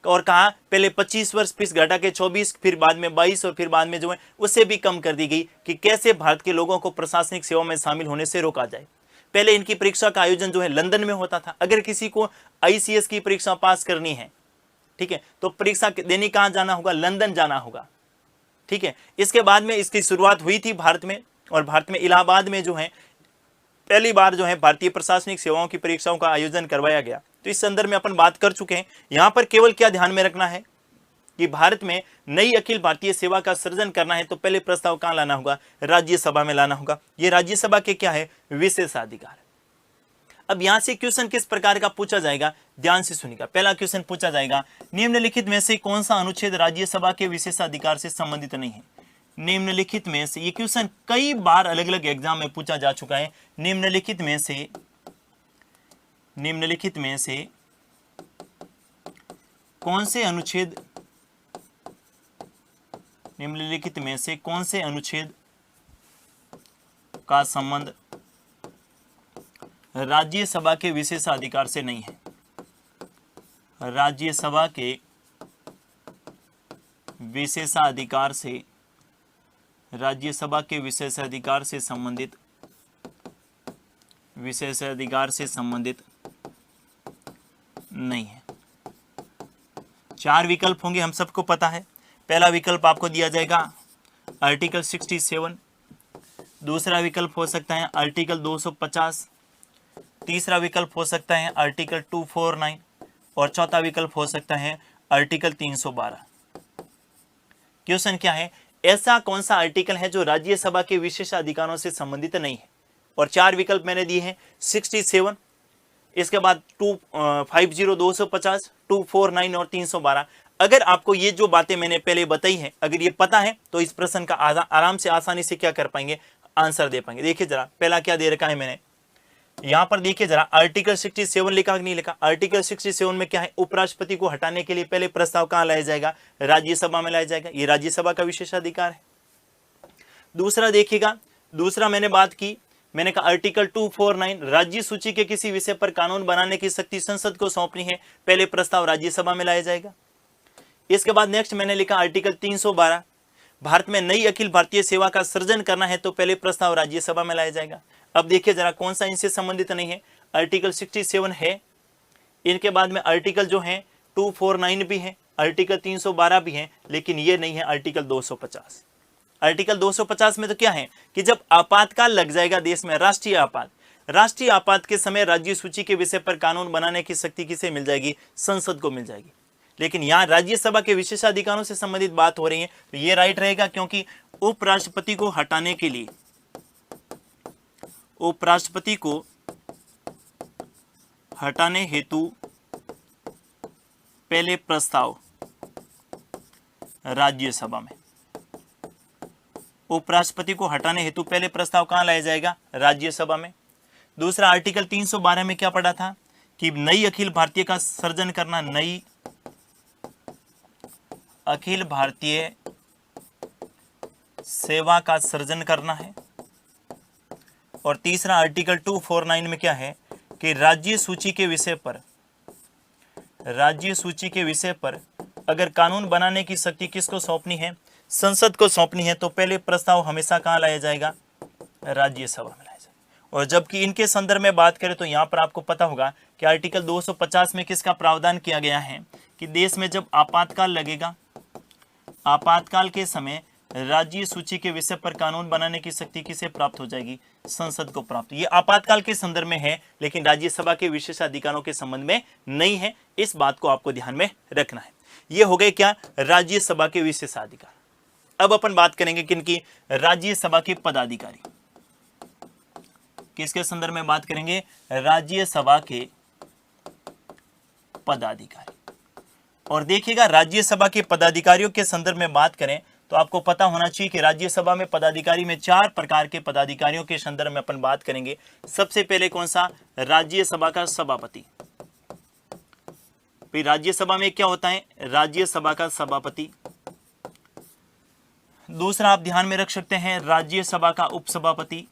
और कहा पहले 25 वर्ष, फिर घटा के 24, फिर बाद में 22 और फिर बाद में जो है उससे भी कम कर दी गई कि कैसे भारत के लोगों को प्रशासनिक सेवा में शामिल होने से रोका जाए। पहले इनकी परीक्षा का आयोजन जो है लंदन में होता था। अगर किसी को ICS की परीक्षा पास करनी है, ठीक है, तो परीक्षा देने कहाँ जाना होगा, लंदन जाना होगा, ठीक है। इसके बाद में इसकी शुरुआत हुई थी भारत में, और भारत में इलाहाबाद में जो है पहली बार जो है भारतीय प्रशासनिक सेवाओं की परीक्षाओं का आयोजन करवाया गया। तो इस संदर्भ में अपन बात कर चुके हैं। यहां पर केवल क्या ध्यान में रखना है कि भारत में नई अखिल भारतीय सेवा का सृजन करना है तो पहले प्रस्ताव कहां लाना होगा, राज्यसभा में लाना होगा। ये राज्यसभा के क्या है, विशेषाधिकार। अब यहां से क्वेश्चन किस प्रकार का पूछा जाएगा, ध्यान से सुनिएगा। पहला क्वेश्चन पूछा जाएगा, निम्नलिखित में से कौन सा अनुच्छेद राज्यसभा के विशेषाधिकार से संबंधित नहीं है। निम्नलिखित में से, ये क्वेश्चन कई बार अलग अलग एग्जाम में पूछा जा चुका है। निम्नलिखित में से कौन से अनुच्छेद, निम्नलिखित में से कौन से अनुच्छेद का संबंध राज्यसभा के विशेषाधिकार से नहीं है। राज्यसभा के विशेषाधिकार से, राज्यसभा के विशेषाधिकार से संबंधित, विशेषाधिकार से संबंधित नहीं है। 4 विकल्प होंगे, हम सबको पता है। पहला विकल्प आपको दिया जाएगा आर्टिकल 67, दूसरा विकल्प हो सकता है आर्टिकल 250, तीसरा विकल्प हो सकता है आर्टिकल 249 और चौथा विकल्प हो सकता है आर्टिकल 312। क्वेश्चन क्या है, ऐसा कौन सा आर्टिकल है जो राज्यसभा के विशेष अधिकारों से संबंधित नहीं है। और 4 विकल्प मैंने दिए हैं, 67, इसके बाद 250, 250, 249 और 312। अगर आपको ये जो बातें मैंने पहले बताई हैं, अगर ये पता है तो इस प्रश्न का आराम से आसानी से क्या कर पाएंगे, आंसर दे पाएंगे। देखिए जरा, पहला क्या दे रखा है मैंने यहां पर, देखिए जरा, आर्टिकल 67 लिखा कि नहीं लिखा। आर्टिकल 67 में क्या है, उपराष्ट्रपति को हटाने के लिए पहले प्रस्ताव कहां लाया जाएगा, राज्यसभा में लाया जाएगा। ये राज्यसभा का विशेषाधिकार है। दूसरा देखिएगा, दूसरा मैंने बात की, मैंने कहा आर्टिकल 249, राज्य सूची के किसी विषय पर कानून बनाने की शक्ति संसद को सौंपनी है, पहले प्रस्ताव राज्यसभा में लाया जाएगा। इसके बाद नेक्स्ट मैंने लिखा आर्टिकल 312, भारत में नई अखिल भारतीय सेवा का सृजन करना है तो पहले प्रस्ताव राज्यसभा में लाया जाएगा। अब देखिए जरा कौन सा इनसे संबंधित नहीं है, आर्टिकल 67 है, इनके बाद में आर्टिकल जो है 249 भी है, आर्टिकल 312 भी है, लेकिन ये नहीं है आर्टिकल 250। आर्टिकल 250 में तो क्या है कि जब आपातकाल लग जाएगा देश में, राष्ट्रीय आपात के समय राज्य सूची के विषय पर कानून बनाने की शक्ति किसे मिल जाएगी, संसद को मिल जाएगी। लेकिन यहाँ राज्यसभा के विशेषाधिकारों से संबंधित बात हो रही है तो ये राइट रहेगा, क्योंकि उपराष्ट्रपति को हटाने के लिए, उपराष्ट्रपति को हटाने हेतु पहले प्रस्ताव राज्यसभा में, उपराष्ट्रपति को हटाने हेतु पहले प्रस्ताव कहां लाया जाएगा, राज्यसभा में। दूसरा आर्टिकल 312 में क्या पढ़ा था कि नई अखिल भारतीय का सृजन करना, नई अखिल भारतीय सेवा का सृजन करना है। और तीसरा आर्टिकल 249 में क्या है कि राज्य सूची के विषय पर, राज्य सूची के विषय पर अगर कानून बनाने की शक्ति किसको सौंपनी है, संसद को सौंपनी है तो पहले प्रस्ताव हमेशा कहां लाया जाएगा, राज्यसभा में लाया जाएगा। और जबकि इनके संदर्भ में बात करें तो यहां पर आपको पता होगा कि आर्टिकल 250 में किसका प्रावधान किया गया है कि देश में जब आपातकाल लगेगा, आपातकाल के समय राज्य सूची के विषय पर कानून बनाने की शक्ति किसे प्राप्त हो जाएगी? संसद को प्राप्त। ये आपातकाल के संदर्भ में है, लेकिन राज्यसभा के विशेषाधिकारों के संबंध में नहीं है। इस बात को आपको ध्यान में रखना है। ये हो गए क्या? राज्यसभा के विशेषाधिकार। अब अपन बात करेंगे किनकी? राज्यसभा के पदाधिकारी। किसके संदर्भ में बात करेंगे? राज्यसभा के पदाधिकारी। और देखिएगा, राज्यसभा के पदाधिकारियों के संदर्भ में बात करें तो आपको पता होना चाहिए कि राज्यसभा में पदाधिकारी में 4 प्रकार के पदाधिकारियों के संदर्भ में अपन बात करेंगे। सबसे पहले कौन सा? राज्यसभा का सभापति। फिर राज्यसभा में क्या होता है? राज्यसभा का सभापति। दूसरा आप ध्यान में रख सकते हैं राज्यसभा का उपसभापति।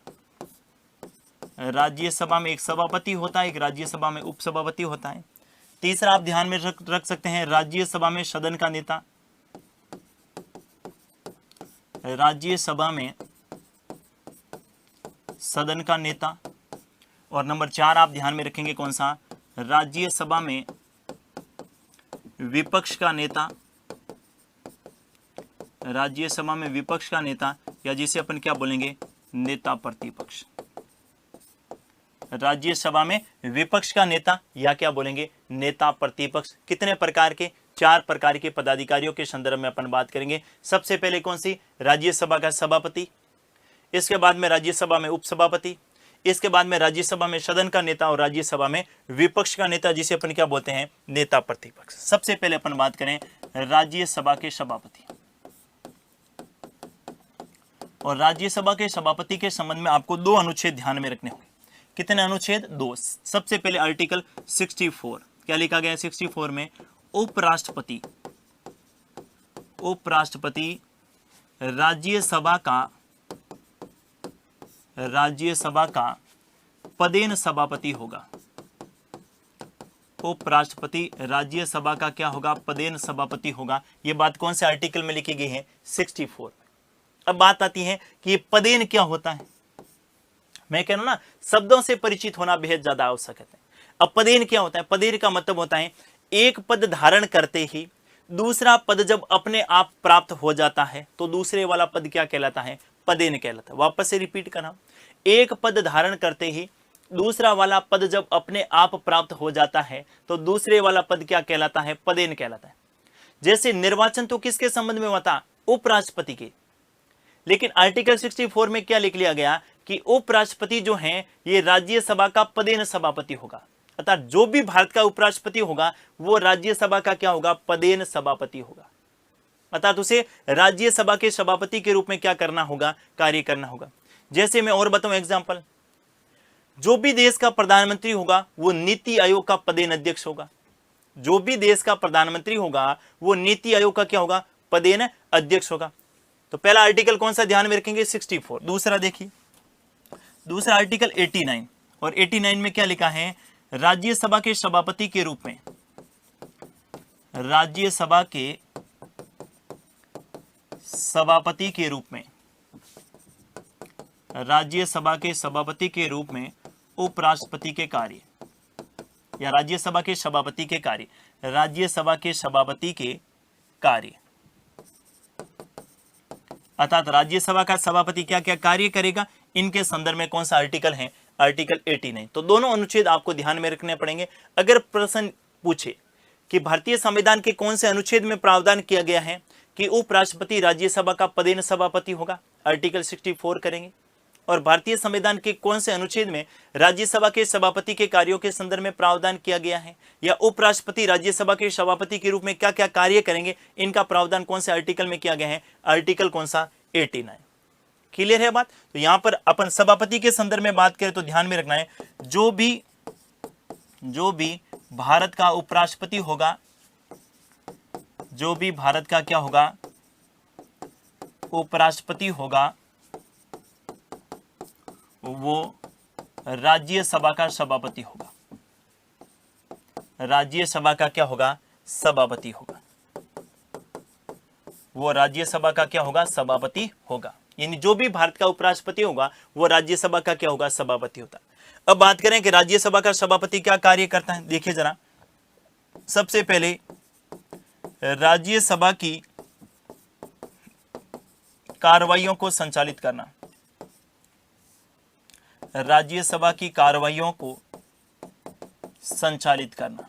राज्यसभा में एक सभापति होता है, एक राज्यसभा में उपसभापति होता है। तीसरा आप ध्यान में रख सकते हैं राज्यसभा में सदन का नेता। राज्यसभा में सदन का नेता। और नंबर 4 आप ध्यान में रखेंगे कौन सा? राज्यसभा में विपक्ष का नेता। राज्यसभा में विपक्ष का नेता, या जिसे अपन क्या बोलेंगे? नेता प्रतिपक्ष। राज्यसभा में विपक्ष का नेता या क्या बोलेंगे? नेता प्रतिपक्ष। कितने प्रकार के? 4 प्रकार के पदाधिकारियों के संदर्भ में अपन बात करेंगे। सबसे पहले कौन सी? राज्यसभा का सभापति। इसके बाद में राज्यसभा में उपसभापति। इसके बाद में राज्यसभा में सदन का नेता और राज्यसभा में विपक्ष का नेता, जिसे अपन क्या बोलते हैं? नेता प्रतिपक्ष। सबसे पहले अपन बात करें राज्यसभा के सभापति। और राज्यसभा के सभापति के संबंध में आपको 2 अनुच्छेद ध्यान में रखने होंगे। कितने अनुच्छेद? 2। सबसे पहले आर्टिकल 64। क्या लिखा गया है 64 में? उपराष्ट्रपति राज्यसभा का पदेन सभापति होगा। उपराष्ट्रपति राज्यसभा का क्या होगा? पदेन सभापति होगा। ये बात कौन से आर्टिकल में लिखी गई है? 64 में। अब बात आती है कि ये पदेन क्या होता है। मैं कह रहा हूं ना, शब्दों से परिचित होना बेहद ज्यादा आवश्यक है। अब पदेन क्या होता है? पदेन का मतलब होता है एक पद धारण करते ही दूसरा पद जब अपने आप प्राप्त हो जाता है तो दूसरे वाला पद क्या कहलाता है? पदेन कहलाता है। वापस से रिपीट करना, एक पद धारण करते ही दूसरा वाला पद जब अपने आप प्राप्त हो जाता है तो दूसरे वाला पद क्या कहलाता है? पदेन कहलाता है। जैसे निर्वाचन तो किसके संबंध में हुआ था? उपराष्ट्रपति के। लेकिन आर्टिकल 64 में क्या लिख लिया गया कि उपराष्ट्रपति जो हैं ये राज्यसभा का पदेन सभापति होगा। अर्थात जो भी भारत का उपराष्ट्रपति होगा वो राज्यसभा का क्या होगा? पदेन सभापति होगा। अर्थात उसे राज्यसभा के सभापति के रूप में क्या करना होगा? कार्य करना होगा। जैसे मैं और बताऊं एग्जांपल, जो भी देश का प्रधानमंत्री होगा वो नीति आयोग का पदेन अध्यक्ष होगा। जो भी देश का प्रधानमंत्री होगा वो नीति आयोग का क्या होगा? पदेन अध्यक्ष होगा। तो पहला आर्टिकल कौन सा ध्यान में रखेंगे? 64। दूसरा देखिए, दूसरा आर्टिकल 89। और 89 में क्या लिखा है? राज्यसभा के सभापति के रूप में, राज्यसभा के सभापति के रूप में, राज्यसभा के सभापति के रूप में उपराष्ट्रपति के कार्य, या राज्यसभा के सभापति के कार्य, राज्यसभा के सभापति के कार्य। अर्थात राज्यसभा का सभापति क्या क्या कार्य करेगा, इनके संदर्भ में कौन सा आर्टिकल है? आर्टिकल 89। तो दोनों अनुच्छेद आपको ध्यान में रखने पड़ेंगे। अगर प्रश्न पूछे कि भारतीय संविधान के कौन से अनुच्छेद में प्रावधान किया गया है कि उपराष्ट्रपति राज्यसभा का पदेन सभापति होगा, आर्टिकल 64 करेंगे। और भारतीय संविधान के कौन से अनुच्छेद में राज्यसभा के सभापति के कार्यों के संदर्भ में प्रावधान किया गया है, या उपराष्ट्रपति राज्यसभा के सभापति के रूप में क्या क्या कार्य करेंगे, इनका प्रावधान कौन से आर्टिकल में किया गया है? आर्टिकल कौन सा? 89। क्लियर है बात? तो यहां पर अपन सभापति के संदर्भ में बात करें तो ध्यान में रखना है, जो भी भारत का उपराष्ट्रपति होगा, जो भी भारत का क्या होगा? उपराष्ट्रपति होगा, वो राज्यसभा का सभापति होगा। राज्यसभा का क्या होगा? सभापति होगा। वो राज्यसभा का क्या होगा? सभापति होगा। यानी जो भी भारत का उपराष्ट्रपति होगा वो राज्यसभा का क्या होगा? सभापति होता। अब बात करें कि राज्यसभा का सभापति क्या कार्य करता है, देखिए जरा। सबसे पहले राज्यसभा की कार्रवाइयों को संचालित करना, राज्यसभा की कार्रवाइयों को संचालित करना,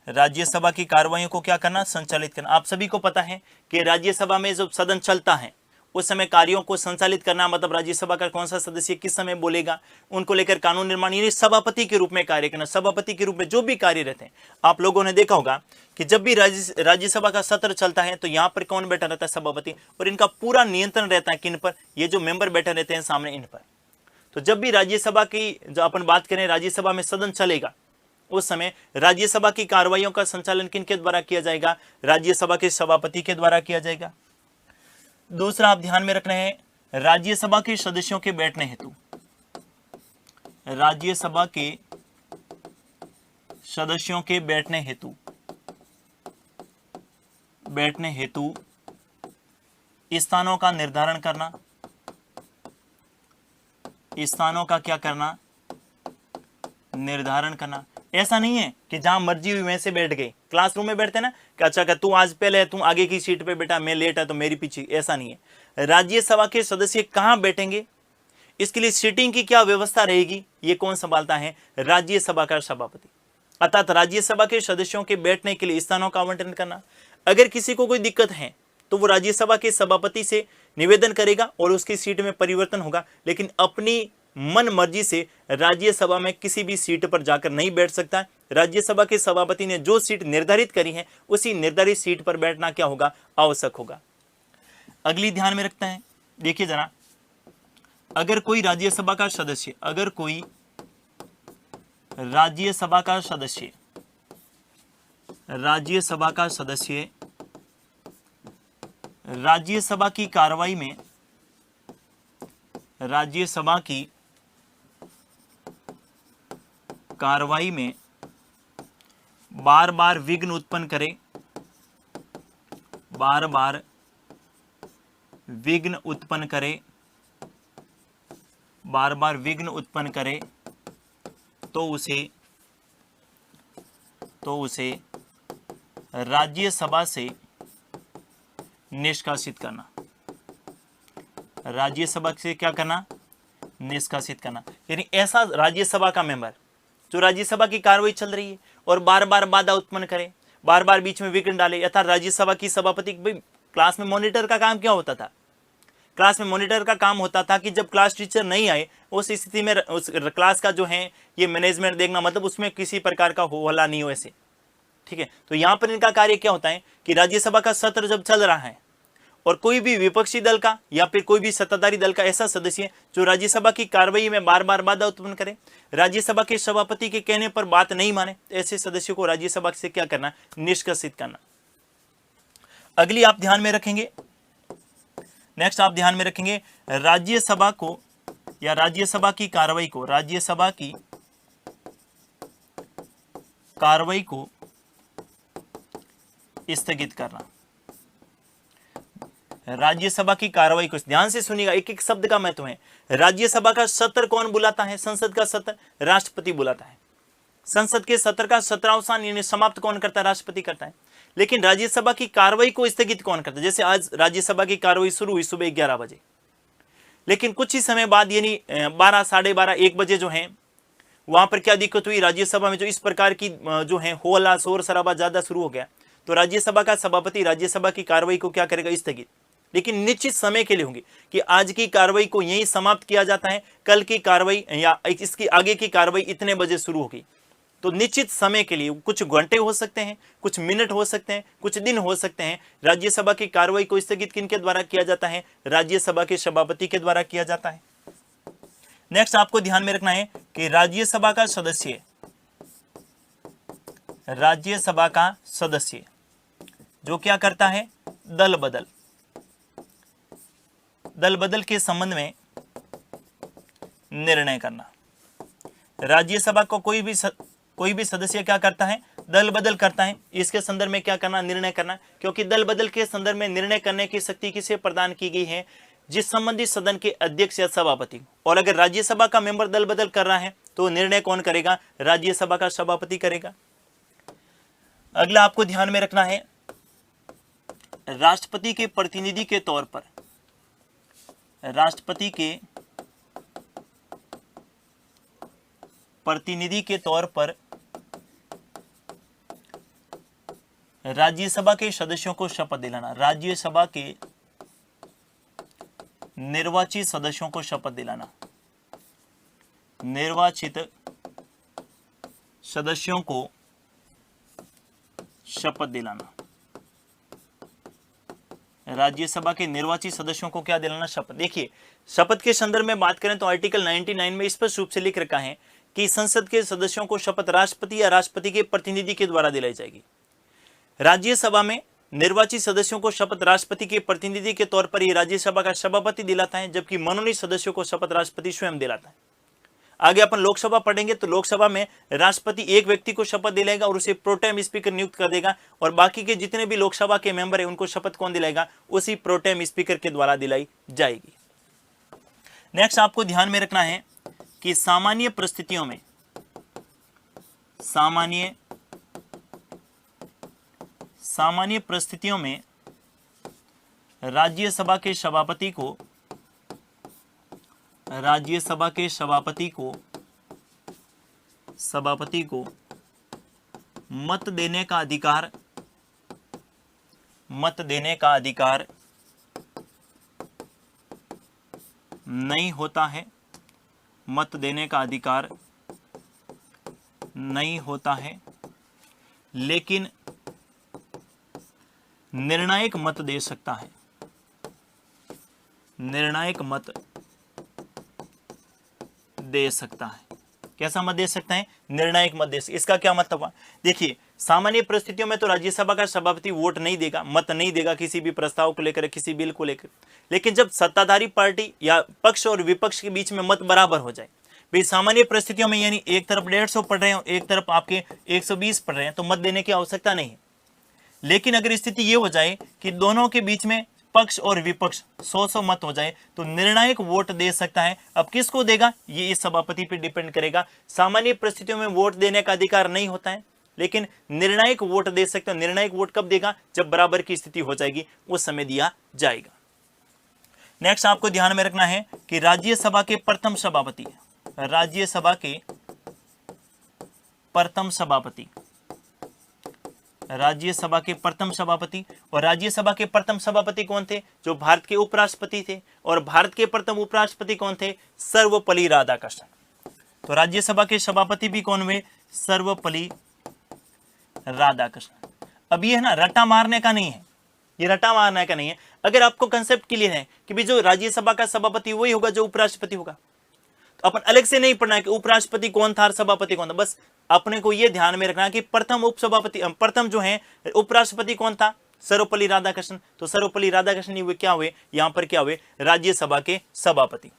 राज्यसभा की कार्रवाइयों को क्या करना, संचालित करना। आप सभी को पता है कि राज्यसभा में जब सदन चलता है उस समय कार्यों को संचालित करना, मतलब राज्यसभा का कौन सा सदस्य किस समय बोलेगा, उनको लेकर कानून निर्माण, यानी सभापति के रूप में कार्य करना। सभापति के रूप में जो भी कार्य रहते हैं, आप लोगों ने देखा होगा कि जब भी राज्यसभा का सत्र चलता है तो यहाँ पर कौन बैठा रहता है, सभापति, और इनका पूरा नियंत्रण रहता है किन पर, ये जो मेंबर बैठे रहते हैं सामने, इन पर। तो जब भी राज्यसभा की जो अपन बात करें, राज्यसभा में सदन चलेगा उस समय राज्यसभा की कार्रवाइयों का संचालन किनके द्वारा किया जाएगा, राज्यसभा के सभापति के द्वारा किया जाएगा। दूसरा आप ध्यान में रखना है, राज्यसभा के सदस्यों के बैठने हेतु, राज्यसभा के सदस्यों के बैठने हेतु स्थानों का निर्धारण करना, स्थानों का क्या करना, निर्धारण करना। ऐसा नहीं है कि जहां मर्जी हुई वैसे बैठ गए, क्लासरूम में बैठते ना कि अच्छा तू आज पहले है, तू आगे की सीट पे बैठा, मैं लेट है तो मेरी पीछे, ऐसा नहीं है। राज्यसभा के सदस्य कहां बैठेंगे, इसके लिए सीटिंग की क्या व्यवस्था रहेगी, ये कौन संभालता है, राज्यसभा का सभापति। अर्थात राज्यसभा के सदस्यों के बैठने के लिए स्थानों का आवंटन करना। अगर किसी को कोई दिक्कत है तो वो राज्यसभा के सभापति से निवेदन करेगा और उसकी सीट में परिवर्तन होगा, लेकिन अपनी मन मर्जी से राज्यसभा में किसी भी सीट पर जाकर नहीं बैठ सकता। राज्यसभा के सभापति ने जो सीट निर्धारित करी है उसी निर्धारित सीट पर बैठना क्या होगा, आवश्यक होगा। अगली ध्यान में रखते हैं, देखिए जरा, अगर कोई राज्यसभा का सदस्य, अगर कोई राज्यसभा का सदस्य, राज्यसभा का सदस्य राज्यसभा की कार्रवाई में, राज्यसभा की कार्रवाई में बार बार विघ्न उत्पन्न करे, बार बार विघ्न उत्पन्न करे, बार बार विघ्न उत्पन्न करे, तो उसे राज्यसभा से निष्कासित करना, राज्यसभा से क्या करना, निष्कासित करना। यानी ऐसा राज्यसभा का मेंबर जो राज्यसभा की कार्रवाई चल रही है और बार बार बाधा उत्पन्न करे, बार बार बीच में विघ्न डाले, अर्थात राज्यसभा की सभापति, भाई क्लास में मॉनिटर का काम क्या होता था, क्लास में मॉनिटर का काम होता था कि जब क्लास टीचर नहीं आए उस स्थिति में उस क्लास का जो है ये मैनेजमेंट देखना, मतलब उसमें किसी प्रकार का हो हल्ला नहीं हो ऐसे, ठीक है। तो यहाँ पर इनका कार्य क्या होता है कि राज्यसभा का सत्र जब चल रहा है और कोई भी विपक्षी दल का या फिर कोई भी सत्ताधारी दल का ऐसा सदस्य जो राज्यसभा की कार्रवाई में बार बार बाधा उत्पन्न करे, राज्यसभा के सभापति के कहने पर बात नहीं माने, ऐसे सदस्यों को राज्यसभा से क्या करना, निष्कासित करना। अगली आप ध्यान में रखेंगे, नेक्स्ट आप ध्यान में रखेंगे, राज्यसभा को या राज्यसभा की कार्रवाई को, राज्यसभा की कार्रवाई को स्थगित करना, राज्यसभा की कार्रवाई को, ध्यान से सुनिएगा, एक एक शब्द का महत्व है। राज्यसभा का सत्र कौन बुलाता है, संसद का सत्र राष्ट्रपति बुलाता है। संसद के सत्र का सत्रावसान यानी समाप्त कौन करता है, राष्ट्रपति करता है। लेकिन राज्यसभा की कार्रवाई को स्थगित कौन करता है, जैसे आज राज्यसभा की कार्रवाई शुरू हुई सुबह 11 बजे, लेकिन कुछ ही समय बाद यानी 12, साढ़े 12, 1 बजे जो है वहां पर क्या दिक्कत हुई, राज्यसभा में जो इस प्रकार की जो है होला शोर शराबा ज्यादा शुरू हो गया, तो राज्यसभा का सभापति राज्यसभा की कार्रवाई को क्या करेगा, स्थगित, लेकिन निश्चित समय के लिए होंगे कि आज की कार्रवाई को यहीं समाप्त किया जाता है, कल की कार्रवाई या इसकी आगे की कार्रवाई इतने बजे शुरू होगी। तो निश्चित समय के लिए कुछ घंटे हो सकते हैं, कुछ मिनट हो सकते हैं, कुछ दिन हो सकते हैं। राज्यसभा की कार्रवाई को स्थगित किनके द्वारा किया जाता है, राज्यसभा के सभापति के द्वारा किया जाता है। नेक्स्ट आपको ध्यान में रखना है कि राज्यसभा का सदस्य, राज्यसभा का सदस्य जो क्या करता है, दल बदल, दल बदल के संबंध में निर्णय करना। राज्यसभा को कोई भी सदस्य क्या करता है, दल बदल करता है, इसके संदर्भ में क्या करना, निर्णय करना, क्योंकि दल बदल के संदर्भ में निर्णय करने की शक्ति किसे प्रदान की गई है, जिस संबंधित सदन के अध्यक्ष या सभापति। और अगर राज्यसभा का मेंबर दल बदल कर रहा है तो निर्णय कौन करेगा, राज्यसभा का सभापति करेगा। अगला आपको ध्यान में रखना है, राष्ट्रपति के प्रतिनिधि के तौर पर, राष्ट्रपति के प्रतिनिधि के तौर पर राज्यसभा के सदस्यों को शपथ दिलाना, राज्यसभा के निर्वाचित सदस्यों को शपथ दिलाना, निर्वाचित सदस्यों को शपथ दिलाना, राज्यसभा के निर्वाचित सदस्यों को क्या दिलाना, शपथ। देखिए शपथ के संदर्भ में बात करें तो आर्टिकल 99 में स्पष्ट रूप से लिख रखा है कि संसद के सदस्यों को शपथ राष्ट्रपति या राष्ट्रपति के प्रतिनिधि के द्वारा दिलाई जाएगी। राज्यसभा में निर्वाचित सदस्यों को शपथ राष्ट्रपति के प्रतिनिधि के तौर पर ये राज्यसभा का सभापति दिलाता है, जबकि मनोनीत सदस्यों को शपथ राष्ट्रपति स्वयं दिलाता है। आगे अपन लोकसभा पढ़ेंगे तो लोकसभा में राष्ट्रपति एक व्यक्ति को शपथ दिलाएगा और उसे प्रोटेम स्पीकर नियुक्त कर देगा, और बाकी के जितने भी लोकसभा के मेंबर है उनको शपथ कौन दिलाएगा, उसी प्रोटेम स्पीकर के द्वारा दिलाई जाएगी। नेक्स्ट आपको ध्यान में रखना है कि सामान्य परिस्थितियों में, सामान्य परिस्थितियों में राज्यसभा के सभापति को, राज्यसभा के सभापति को मत देने का अधिकार, मत देने का अधिकार नहीं होता है, मत देने का अधिकार नहीं होता है, लेकिन निर्णायक मत दे सकता है, निर्णायक मत दे सकता है। कैसा मत दे सकता है, निर्णायक मत दे सकता है। इसका क्या मतलब हुआ, देखिए सामान्य परिस्थितियों में तो राज्यसभा का सभापति वोट नहीं देगा, मत नहीं देगा किसी भी प्रस्ताव को लेकर, किसी बिल को लेकर। लेकिन जब सत्ताधारी पार्टी या पक्ष और विपक्ष के बीच में मत बराबर हो जाए, भाई सामान्य परिस्थितियों में यानी एक तरफ 150 पढ़ रहे हैं, एक तरफ आपके 120 पढ़ रहे हैं, तो मत देने की आवश्यकता नहीं है। लेकिन अगर स्थिति ये हो जाए कि दोनों के बीच में पक्ष और विपक्ष 100-100 मत हो जाए तो निर्णायक वोट दे सकता है। अब किसको देगा, ये इस सभापति पर डिपेंड करेगा। सामान्य परिस्थितियों में वोट देने का अधिकार नहीं होता है, लेकिन निर्णायक वोट दे सकते हैं। निर्णायक वोट कब देगा, जब बराबर की स्थिति हो जाएगी, उस समय दिया जाएगा। नेक्स्ट आपको ध्यान में रखना है कि राज्यसभा के प्रथम सभापति, राज्यसभा के प्रथम सभापति, राज्यसभा के प्रथम सभापति, और राज्यसभा के प्रथम सभापति कौन थे, जो भारत के उपराष्ट्रपति थे। और भारत के प्रथम उपराष्ट्रपति कौन थे, सर्वपल्ली राधाकृष्णन। तो राज्यसभा के सभापति भी कौन हुए, सर्वपल्ली राधाकृष्णन। अब ये है ना, रट्टा मारने का नहीं है, ये रट्टा मारने का नहीं है। अगर आपको कंसेप्ट क्लियर है कि भी जो राज्यसभा का सभापति वही होगा जो उपराष्ट्रपति होगा, तो अपन अलग से नहीं पढ़ना है कि उपराष्ट्रपति कौन था और सभापति कौन था। बस अपने को यह ध्यान में रखना है कि प्रथम उपसभापति, प्रथम जो है उपराष्ट्रपति कौन था, सर्वपल्ली राधाकृष्णन। तो सर्वपल्ली राधाकृष्णन हुए क्या हुए, यहां पर क्या हुए, राज्यसभा के सभापति।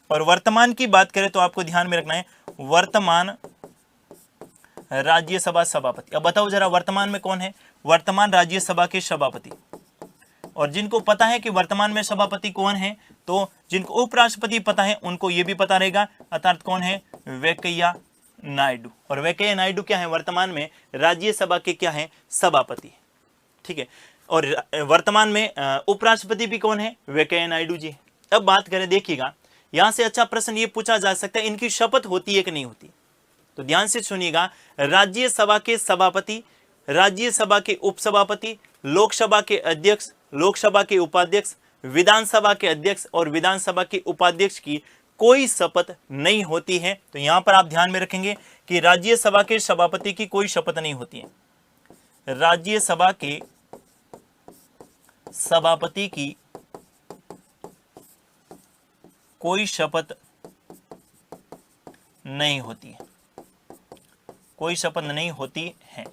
और वर्तमान की बात करें तो आपको ध्यान में रखना है वर्तमान राज्यसभा सभापति। अब बताओ जरा वर्तमान में कौन है, वर्तमान राज्यसभा के सभापति। और जिनको पता है कि वर्तमान में सभापति कौन है, तो जिनको उपराष्ट्रपति पता है उनको ये भी पता रहेगा, अर्थात कौन है, वेंकैया नायडू। और वेंकैया नायडू क्या है, वर्तमान में राज्यसभा के क्या है, सभापति। ठीक है, और वर्तमान में उपराष्ट्रपति भी कौन है, वेंकैया नायडू जी। अब बात करें, देखिएगा यहां से अच्छा प्रश्न ये पूछा जा सकता है, इनकी शपथ होती है कि नहीं होती। तो ध्यान से सुनिएगा, राज्यसभा के सभापति, राज्यसभा के उपसभापति, लोकसभा के अध्यक्ष, लोकसभा के उपाध्यक्ष, विधानसभा के अध्यक्ष और विधानसभा के उपाध्यक्ष की कोई शपथ नहीं होती है। तो यहां पर आप ध्यान में रखेंगे कि राज्यसभा के सभापति की कोई शपथ नहीं होती है। राज्यसभा के सभापति की कोई शपथ नहीं होती है, कोई शपथ नहीं होती है।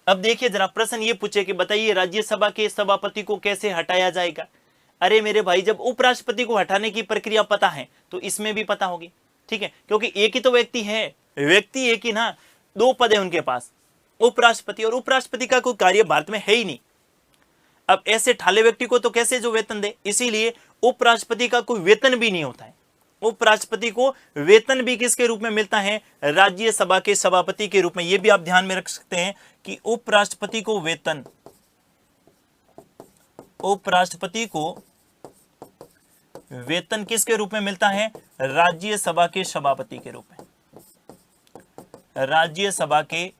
अब देखिए जरा प्रश्न ये पूछे कि बताइए राज्यसभा के सभापति को कैसे हटाया जाएगा। अरे मेरे भाई, जब उपराष्ट्रपति को हटाने की प्रक्रिया पता है तो इसमें भी पता होगी। ठीक है, क्योंकि एक ही तो व्यक्ति है, व्यक्ति एक ही ना, दो पद है उनके पास, उपराष्ट्रपति, और उपराष्ट्रपति का कोई कार्य भारत में है ही नहीं। अब ऐसे ठाले व्यक्ति को तो कैसे जो वेतन दे, इसीलिए उपराष्ट्रपति का कोई वेतन भी नहीं होता है। उपराष्ट्रपति को वेतन भी किसके रूप में मिलता है, राज्यसभा के सभापति के रूप में। यह भी आप ध्यान में रख सकते हैं कि उपराष्ट्रपति को वेतन उपराष्ट्रपति को वेतन किसके रूप में मिलता है? राज्यसभा के सभापति के रूप में। राज्यसभा के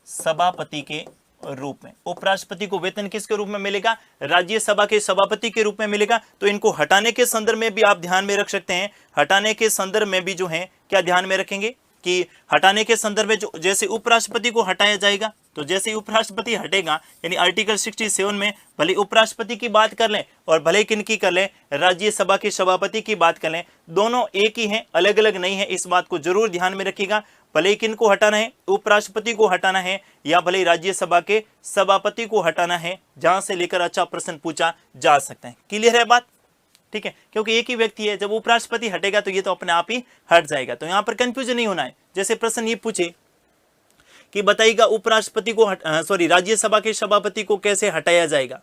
सभापति के रूप में उपराष्ट्रपति को वेतन किसके रूप में मिलेगा? राज्यसभा के सभापति के रूप में मिलेगा। तो इनको हटाने के संदर्भ में भी आप ध्यान में रख सकते हैं। हटाने के संदर्भ में भी जो है क्या ध्यान में रखेंगे कि हटाने के संदर्भ में जो जैसे उपराष्ट्रपति को हटाया जाएगा, तो जैसे उपराष्ट्रपति हटेगा यानी आर्टिकल 67 में भले उपराष्ट्रपति की बात कर लें और भले किनकी कर लें, राज्यसभा के सभापति की बात कर लें, दोनों एक ही हैं, अलग अलग नहीं है। इस बात को जरूर ध्यान में रखिएगा। भले किनको हटाना है, उपराष्ट्रपति को हटाना है या भले राज्यसभा के सभापति को हटाना है, जहां से लेकर अच्छा प्रश्न पूछा जा सकता है। क्लियर है बात? ठीक है, क्योंकि एक ही व्यक्ति है, जब उपराष्ट्रपति हटेगा तो ये तो अपने आप ही हट जाएगा। तो यहां पर कंफ्यूजन नहीं होना है। जैसे प्रश्न ये पूछे कि बताइएगा उपराष्ट्रपति को राज्यसभा के सभापति को कैसे हटाया जाएगा,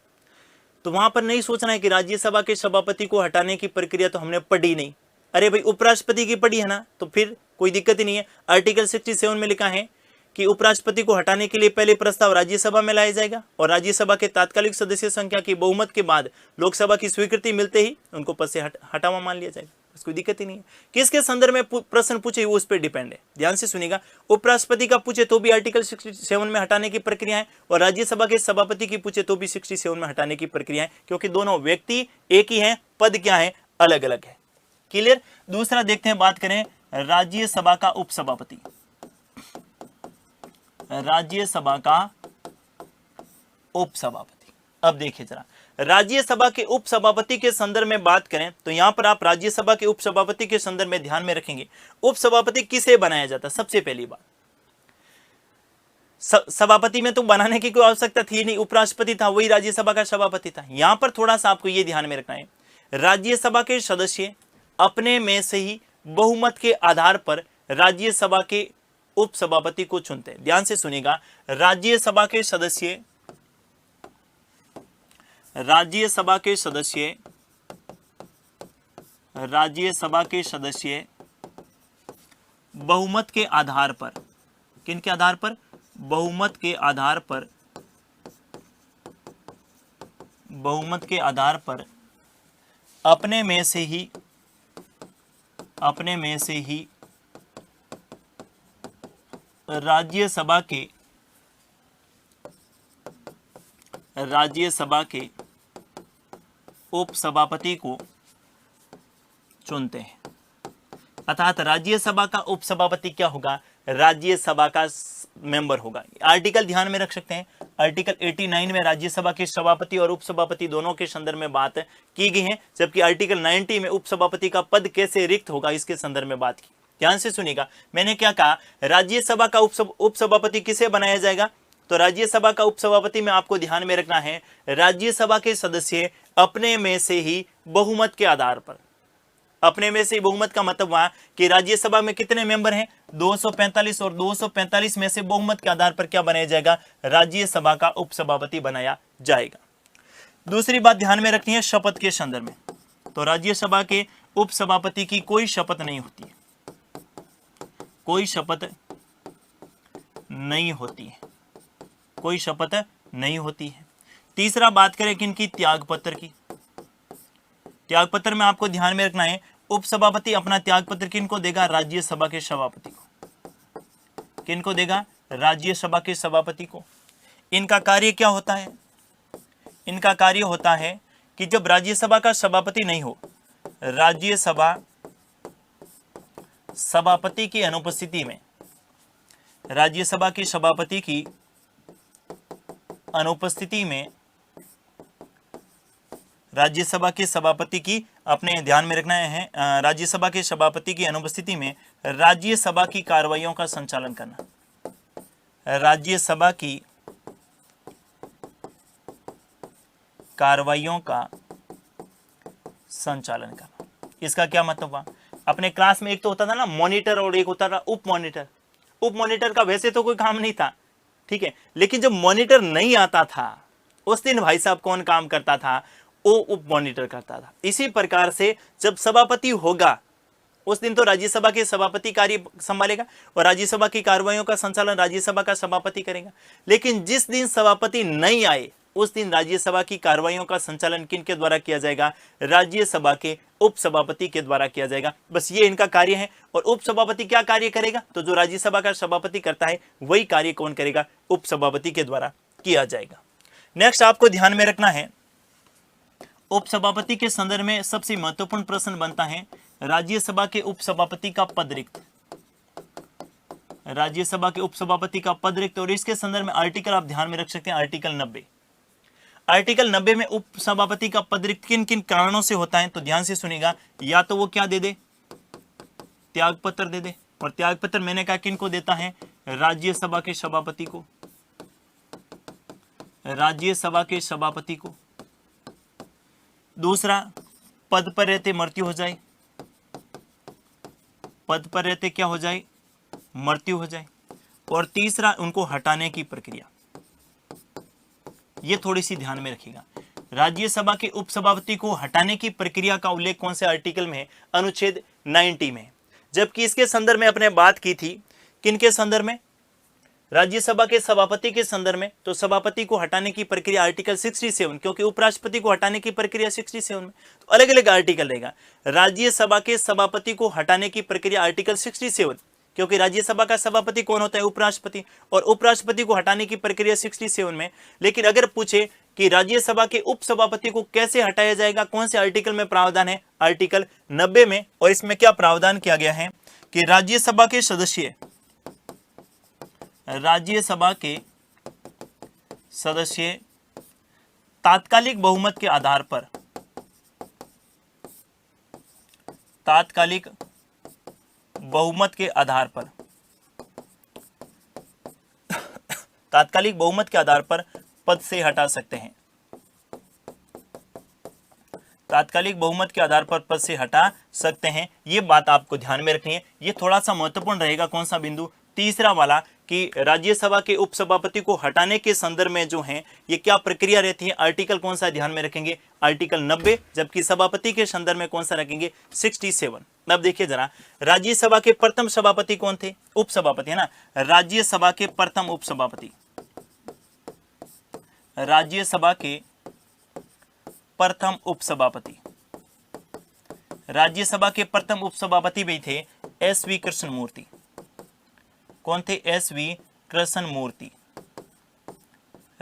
तो वहां पर नहीं सोचना है कि राज्यसभा के सभापति को हटाने की प्रक्रिया तो हमने पढ़ी नहीं। अरे भाई उपराष्ट्रपति की पढ़ी है ना, तो फिर कोई दिक्कत ही नहीं है। आर्टिकल 67 में लिखा है कि उपराष्ट्रपति को हटाने के लिए पहले प्रस्ताव राज्यसभा में लाया जाएगा और राज्यसभा के तात्कालिक सदस्य संख्या की बहुमत के बाद लोकसभा की स्वीकृति मिलते ही उनको पद से हटा हुआ मान लिया जाएगा। कोई दिक्कत ही नहीं है। किसके संदर्भ में प्रश्न पूछे वो उस पर डिपेंड है। ध्यान से सुनिएगा, उपराष्ट्रपति का पूछे तो भी आर्टिकल 67 में हटाने की प्रक्रिया है और राज्यसभा के सभापति की पूछे तो भी 67 में हटाने की प्रक्रिया है, क्योंकि दोनों व्यक्ति एक ही हैं, पद क्या है अलग अलग है। क्लियर? दूसरा देखते हैं, बात करें राज्यसभा का उपसभापति। राज्यसभा का उपसभापति। अब देखिए जरा, राज्यसभा के उपसभापति के संदर्भ में बात करें तो यहां पर आप राज्यसभा के उपसभापति के संदर्भ में ध्यान में रखेंगे, उपसभापति किसे बनाया जाता? सबसे पहली बात, सभापति में तो बनाने की कोई आवश्यकता थी नहीं, उपराष्ट्रपति था, वही राज्यसभा का सभापति था। यहां पर थोड़ा सा आपको यह ध्यान में रखना है, राज्यसभा के सदस्य अपने में से ही बहुमत के आधार पर राज्यसभा के उपसभापति को चुनते हैं। ध्यान से सुनिएगा, राज्यसभा के सदस्य बहुमत के आधार पर, किनके आधार पर? बहुमत के आधार पर अपने में से ही राज्यसभा के उपसभापति को चुनते हैं। अर्थात राज्यसभा का उपसभापति क्या होगा? राज्यसभा का मेंबर होगा। आर्टिकल ध्यान में रख सकते हैं, आर्टिकल 89 में राज्यसभा के सभापति और उपसभापति दोनों के संदर्भ में बात की गई है, जबकि आर्टिकल 90 में उपसभापति का पद कैसे रिक्त होगा इसके संदर्भ में बात की। ध्यान से सुनिएगा, मैंने क्या कहा, राज्यसभा का उपसभापति किसे बनाया जाएगा? तो राज्यसभा का उपसभापति में आपको ध्यान में रखना है, राज्यसभा के सदस्य अपने में से ही बहुमत के आधार पर, अपने में से बहुमत का मतलब हुआ कि राज्यसभा में कितने मेंबर हैं? 245, और 245 में से बहुमत के आधार पर क्या बनाया जाएगा? राज्यसभा का उपसभापति बनाया जाएगा। दूसरी बात ध्यान में रखनी है शपथ के संदर्भ में। तो राज्यसभा के उपसभापति की कोई शपथ नहीं होती है, कोई शपथ नहीं होती है, कोई शपथ नहीं होती है। तीसरा बात करें किनकी? त्यागपत्र की। त्यागपत्र में आपको ध्यान में रखना है, उपसभापति अपना त्यागपत्र किनको देगा? राज्यसभा के सभापति को। किनको देगा? राज्यसभा के सभापति को। इनका कार्य क्या होता है? इनका कार्य होता है कि जब राज्यसभा का सभापति नहीं हो, राज्यसभा सभापति की अनुपस्थिति में, राज्यसभा के सभापति की अनुपस्थिति में, राज्यसभा के सभापति की, अपने ध्यान में रखना है, राज्यसभा के सभापति की अनुपस्थिति में राज्यसभा की कार्रवाइयों का संचालन करना। राज्यसभा की कार्रवाइयों का संचालन करना। इसका क्या मतलब हुआ? अपने क्लास में एक तो होता था ना मॉनिटर और एक होता था उप मॉनिटर। उप मॉनिटर का वैसे तो कोई काम नहीं था, ठीक है, लेकिन जब मॉनिटर नहीं आता था उस दिन भाई साहब कौन काम करता था? वो उप मॉनिटर करता था। इसी प्रकार से जब सभापति होगा उस दिन तो राज्यसभा के सभापति कार्य संभालेगा और राज्यसभा की कार्रवाइयों का संचालन राज्यसभा का सभापति करेगा। लेकिन जिस दिन सभापति नहीं आए उस दिन राज्यसभा की कार्रवाइयों का संचालन किन के द्वारा किया जाएगा? राज्यसभा के उपसभापति के द्वारा किया जाएगा। बस ये इनका कार्य है। और उपसभापति क्या कार्य करेगा? तो जो राज्यसभा का सभापति करता है वही कार्य कौन करेगा? उपसभापति के द्वारा किया जाएगा। नेक्स्ट आपको ध्यान में रखना है, उपसभापति के संदर्भ में सबसे महत्वपूर्ण प्रश्न बनता है राज्यसभा के उपसभापति का पद रिक्त, राज्यसभा के उपसभापति का पद रिक्त। और इसके संदर्भ में आर्टिकल आप ध्यान में रख सकते हैं, आर्टिकल 90। आर्टिकल 90 में उपसभापति का पद रिक्त किन किन कारणों से होता है? तो ध्यान से सुनिएगा, या तो वो क्या दे दे? त्याग पत्र दे दे। और त्याग पत्र मैंने कहा किन को देता है? राज्यसभा के सभापति को, राज्यसभा के सभापति को। दूसरा, पद पर रहते मृत्यु हो जाए, पद पर रहते क्या हो जाए? मृत्यु हो जाए। और तीसरा, उनको हटाने की प्रक्रिया। ये थोड़ी सी ध्यान में रखिएगा, राज्यसभा के उपसभापति को हटाने की प्रक्रिया का उल्लेख कौन से आर्टिकल में है? अनुच्छेद 90 में। जबकि इसके संदर्भ में अपने बात की थी किनके संदर्भ में? राज्यसभा के सभापति के संदर्भ में। तो सभापति को हटाने की प्रक्रिया आर्टिकल 67, क्योंकि उपराष्ट्रपति को हटाने की प्रक्रिया 67 में, तो अलग अलग आर्टिकल रहेगा। राज्यसभा के सभापति को हटाने की प्रक्रिया आर्टिकल 67, क्योंकि राज्यसभा का सभापति कौन होता है? उपराष्ट्रपति। और उपराष्ट्रपति को हटाने की प्रक्रिया 67 में। लेकिन अगर पूछे कि राज्यसभा के उपसभापति को कैसे हटाया जाएगा, कौन से आर्टिकल में प्रावधान है? आर्टिकल 90 में। और इसमें क्या प्रावधान किया गया है कि राज्यसभा के सदस्य, राज्यसभा के सदस्य तात्कालिक बहुमत के आधार पर, तात्कालिक बहुमत के आधार पर, तात्कालिक बहुमत के आधार पर पद से हटा सकते हैं, तात्कालिक बहुमत के आधार पर पद से हटा सकते हैं। ये बात आपको ध्यान में रखनी है। ये थोड़ा सा महत्वपूर्ण रहेगा। कौन सा बिंदु? तीसरा वाला, कि राज्यसभा के उपसभापति को हटाने के संदर्भ में जो है ये क्या प्रक्रिया रहती है? आर्टिकल कौन सा ध्यान में रखेंगे? आर्टिकल 90। जबकि सभापति के संदर्भ में कौन सा रखेंगे? 67। अब देखिए जरा, राज्यसभा के प्रथम सभापति कौन थे? उपसभापति, है ना। राज्यसभा के प्रथम उपसभापति, राज्यसभा के प्रथम उपसभापति, राज्यसभा के प्रथम उपसभापति भी थे एस.वी. कृष्णमूर्ति। कौन थे? एस.वी. कृष्णमूर्ति।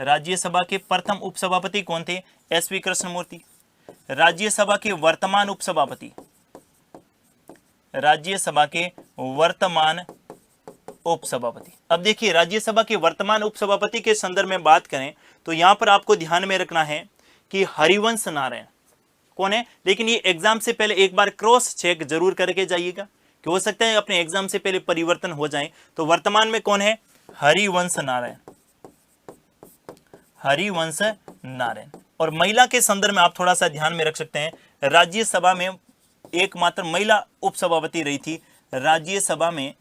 राज्यसभा के प्रथम उपसभापति कौन थे? एस.वी. कृष्णमूर्ति। राज्यसभा के वर्तमान उपसभापति, राज्यसभा के वर्तमान उपसभापति। अब देखिए, राज्यसभा के वर्तमान उपसभापति के संदर्भ में बात करें तो यहां पर आपको ध्यान में रखना है कि हरिवंश नारायण कौन है। लेकिन ये एग्जाम से पहले एक बार क्रॉस चेक जरूर करके जाइएगा, कि हो सकता है अपने एग्जाम से पहले परिवर्तन हो जाए। तो वर्तमान में कौन है? हरिवंश नारायण, हरिवंश नारायण। और महिला के संदर्भ में आप थोड़ा सा ध्यान में रख सकते हैं, राज्यसभा में एकमात्र महिला उपसभापति रही थी, राज्यसभा में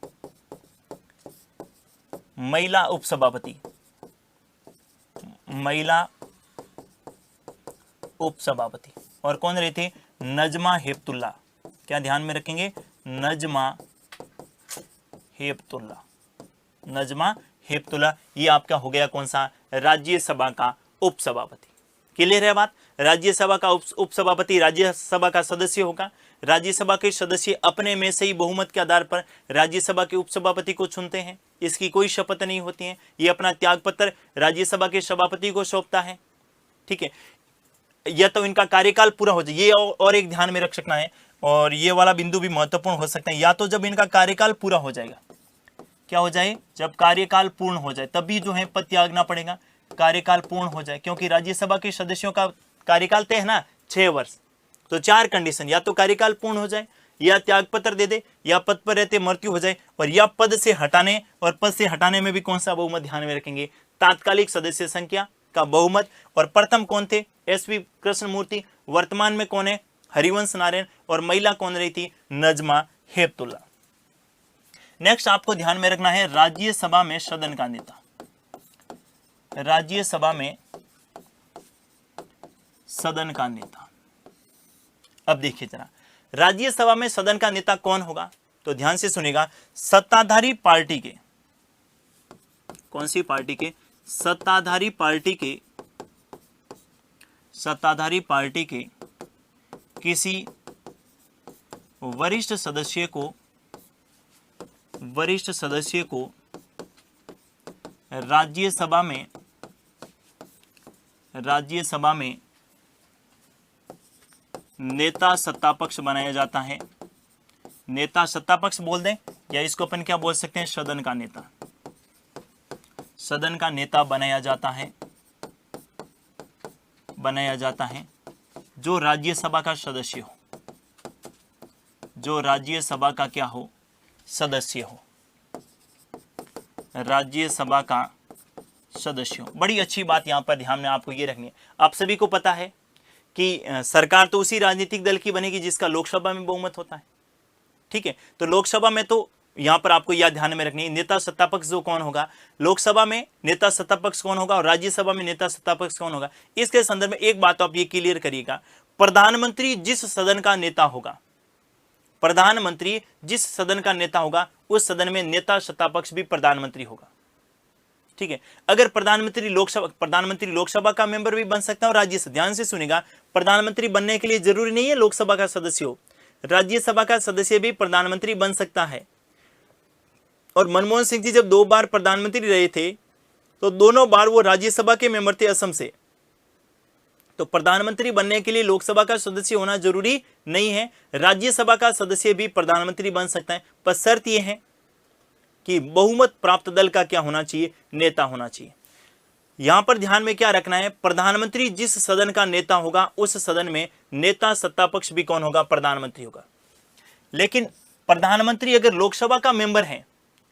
महिला उपसभापति, महिला उपसभापति। और कौन रही थी? नजमा हेपतुल्ला। क्या ध्यान में रखेंगे? नजमा हेपतुल्ला, नजमा हेपतुल्ला। ये आपका हो गया कौन सा? राज्यसभा का उपसभापति। क्लियर है बात? राज्यसभा का उपसभापति राज्यसभा का सदस्य होगा। राज्यसभा के सदस्य अपने में से ही बहुमत के आधार पर राज्यसभा के उपसभापति को चुनते हैं। इसकी कोई शपथ नहीं होती है। ये अपना त्यागपत्र राज्यसभा के सभापति को सौंपता है। ठीक है, या तो इनका कार्यकाल पूरा हो जाए, ये और एक ध्यान में रख सकना है। और ये वाला बिंदु भी महत्वपूर्ण हो सकता है, या तो जब इनका कार्यकाल पूरा हो जाएगा, क्या हो जाए? जब कार्यकाल पूर्ण हो जाए तभी जो है पद त्यागना पड़ेगा। कार्यकाल पूर्ण हो जाए, क्योंकि राज्यसभा के सदस्यों का कार्यकाल तय है ना 6 वर्ष। तो 4 कंडीशन, या तो कार्यकाल पूर्ण हो जाए, या त्यागपत्र दे दे, या पद पर रहते मृत्यु हो जाए, और या पद से हटाने। और पद से हटाने में भी कौन सा बहुमत ध्यान में रखेंगे? तात्कालिक सदस्य संख्या का बहुमत। और प्रथम कौन थे? एस.वी. कृष्णमूर्ति। वर्तमान में कौन है? हरिवंश नारायण। और महिला कौन रही थी? नजमा हेपतुल्ला। नेक्स्ट आपको ध्यान में रखना है राज्यसभा में सदन का नेता, राज्यसभा में सदन का नेता। अब देखिए जरा, राज्यसभा में सदन का नेता कौन होगा? तो ध्यान से सुनिएगा, सत्ताधारी पार्टी के, कौन सी पार्टी के? सत्ताधारी पार्टी के सत्ताधारी पार्टी के किसी वरिष्ठ सदस्य को राज्यसभा में नेता सत्तापक्ष बनाया जाता है। नेता सत्तापक्ष बोल दें या इसको अपन क्या बोल सकते हैं, सदन का नेता। सदन का नेता बनाया जाता है जो राज्यसभा का सदस्य हो, जो राज्यसभा का क्या हो, सदस्य हो, राज्यसभा का सदस्य हो। बड़ी अच्छी बात यहां पर ध्यान में आपको ये रखनी है। आप सभी को पता है कि सरकार तो उसी राजनीतिक दल की बनेगी जिसका लोकसभा में बहुमत होता है, ठीक है। तो लोकसभा में तो यहां पर आपको यह ध्यान में रखनी है, नेता सत्तापक्ष जो कौन होगा, लोकसभा में नेता सत्तापक्ष कौन होगा और राज्यसभा में नेता सत्तापक्ष कौन होगा। इसके संदर्भ में एक बात आप ये क्लियर करिएगा, प्रधानमंत्री जिस सदन का नेता होगा, प्रधानमंत्री जिस सदन का नेता होगा उस सदन में नेता सत्तापक्ष भी प्रधानमंत्री होगा, ठीक है। अगर प्रधानमंत्री लोकसभा का मेंबर भी बन सकता है और राज्यसभा, ध्यान से सुनिएगा, प्रधानमंत्री बनने के लिए जरूरी नहीं है लोकसभा का सदस्य हो, राज्यसभा का सदस्य भी प्रधानमंत्री बन सकता है। और मनमोहन सिंह जी जब 2 बार प्रधानमंत्री रहे थे तो दोनों बार वो राज्यसभा के मेंबर थे असम से। तो प्रधानमंत्री बनने के लिए लोकसभा का सदस्य होना जरूरी नहीं है, राज्यसभा का सदस्य भी प्रधानमंत्री बन सकता है, पर शर्त यह है कि बहुमत प्राप्त दल का क्या होना चाहिए, नेता होना चाहिए। यहां पर ध्यान में क्या रखना है, प्रधानमंत्री जिस सदन का नेता होगा उस सदन में नेता सत्तापक्ष भी कौन होगा, प्रधानमंत्री होगा। लेकिन प्रधानमंत्री अगर लोकसभा का मेंबर है,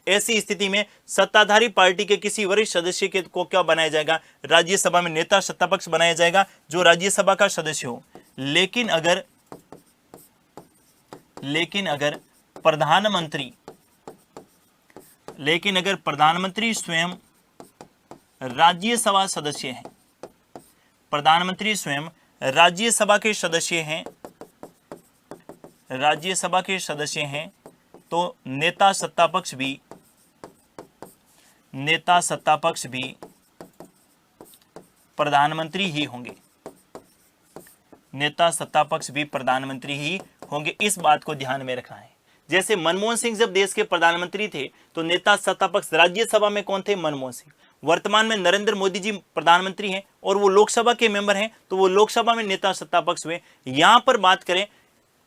ऐसी स्थिति में सत्ताधारी पार्टी के किसी वरिष्ठ सदस्य को क्या बनाया जाएगा, राज्यसभा में नेता सत्तापक्ष बनाया जाएगा जो राज्यसभा का सदस्य हो। लेकिन अगर प्रधानमंत्री स्वयं राज्यसभा सदस्य हैं, प्रधानमंत्री स्वयं राज्यसभा के सदस्य हैं, तो नेता सत्तापक्ष भी प्रधानमंत्री ही होंगे, नेता सत्तापक्ष भी प्रधानमंत्री ही होंगे। इस बात को ध्यान में रखना है। जैसे मनमोहन सिंह जब देश के प्रधानमंत्री थे तो नेता सत्तापक्ष राज्यसभा में कौन थे, मनमोहन सिंह। वर्तमान में नरेंद्र मोदी जी प्रधानमंत्री हैं और वो लोकसभा के मेंबर हैं, तो वो लोकसभा में नेता सत्तापक्ष हुए। यहां पर बात करें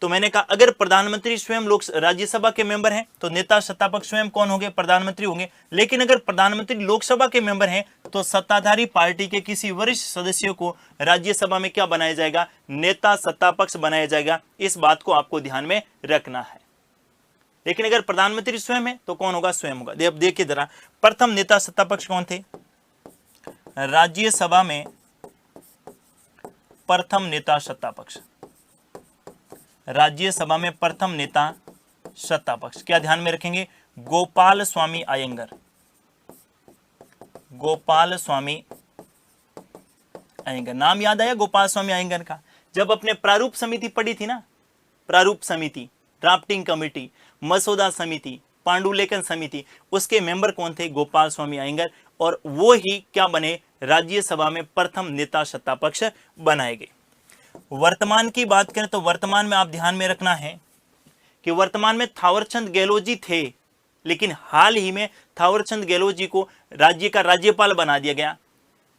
तो मैंने कहा अगर प्रधानमंत्री स्वयं राज्यसभा के मेंबर हैं तो नेता सत्तापक्ष स्वयं कौन होंगे, प्रधानमंत्री होंगे। लेकिन अगर प्रधानमंत्री लोकसभा के मेंबर हैं तो सत्ताधारी पार्टी के किसी वरिष्ठ सदस्य को राज्यसभा में क्या बनाया जाएगा, नेता सत्तापक्ष बनाया जाएगा। इस बात को आपको ध्यान में रखना है। लेकिन अगर प्रधानमंत्री स्वयं है तो कौन होगा, स्वयं होगा। अब देखिए जरा, प्रथम नेता सत्तापक्ष कौन थे, राज्यसभा में प्रथम नेता सत्तापक्ष, राज्यसभा में प्रथम नेता सत्तापक्ष क्या ध्यान में रखेंगे, गोपाल स्वामी अयंगर। गोपाल स्वामी अयंगर, नाम याद आया गोपाल स्वामी अयंगर का। जब अपने प्रारूप समिति पढ़ी थी ना, प्रारूप समिति, ड्राफ्टिंग कमेटी, मसौदा समिति, पांडुलेखन समिति, उसके मेंबर कौन थे, गोपाल स्वामी अयंगर। और वो ही क्या बने, राज्यसभा में प्रथम नेता सत्तापक्ष बनाए गए। वर्तमान की बात करें तो वर्तमान में आप ध्यान में रखना है कि वर्तमान में थावरचंद गहलोत जी थे, लेकिन हाल ही में थावरचंद गहलोत जी को राज्य का राज्यपाल बना दिया गया,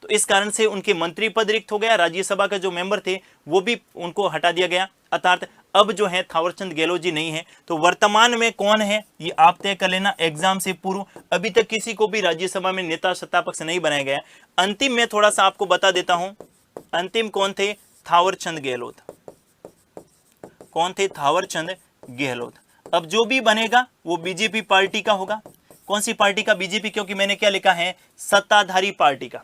तो इस कारण से उनके मंत्री पद रिक्त हो गया। राज्यसभा का जो मेंबर थे वो भी उनको हटा दिया गया, अर्थात अब जो है थावरचंद गहलोत जी नहीं है। तो वर्तमान में कौन है ये आप तय कर लेना एग्जाम से पूर्व। अभी तक किसी को भी राज्यसभा में नेता सत्तापक्ष नहीं बनाया गया। अंतिम में थोड़ा सा आपको बता देता हूं, अंतिम कौन थे, थावरचंद गहलोत। कौन थे, थावरचंद गहलोत। अब जो भी बनेगा वो बीजेपी पार्टी का होगा। कौन सी पार्टी का, बीजेपी, क्योंकि मैंने क्या लिखा है, सत्ताधारी पार्टी का।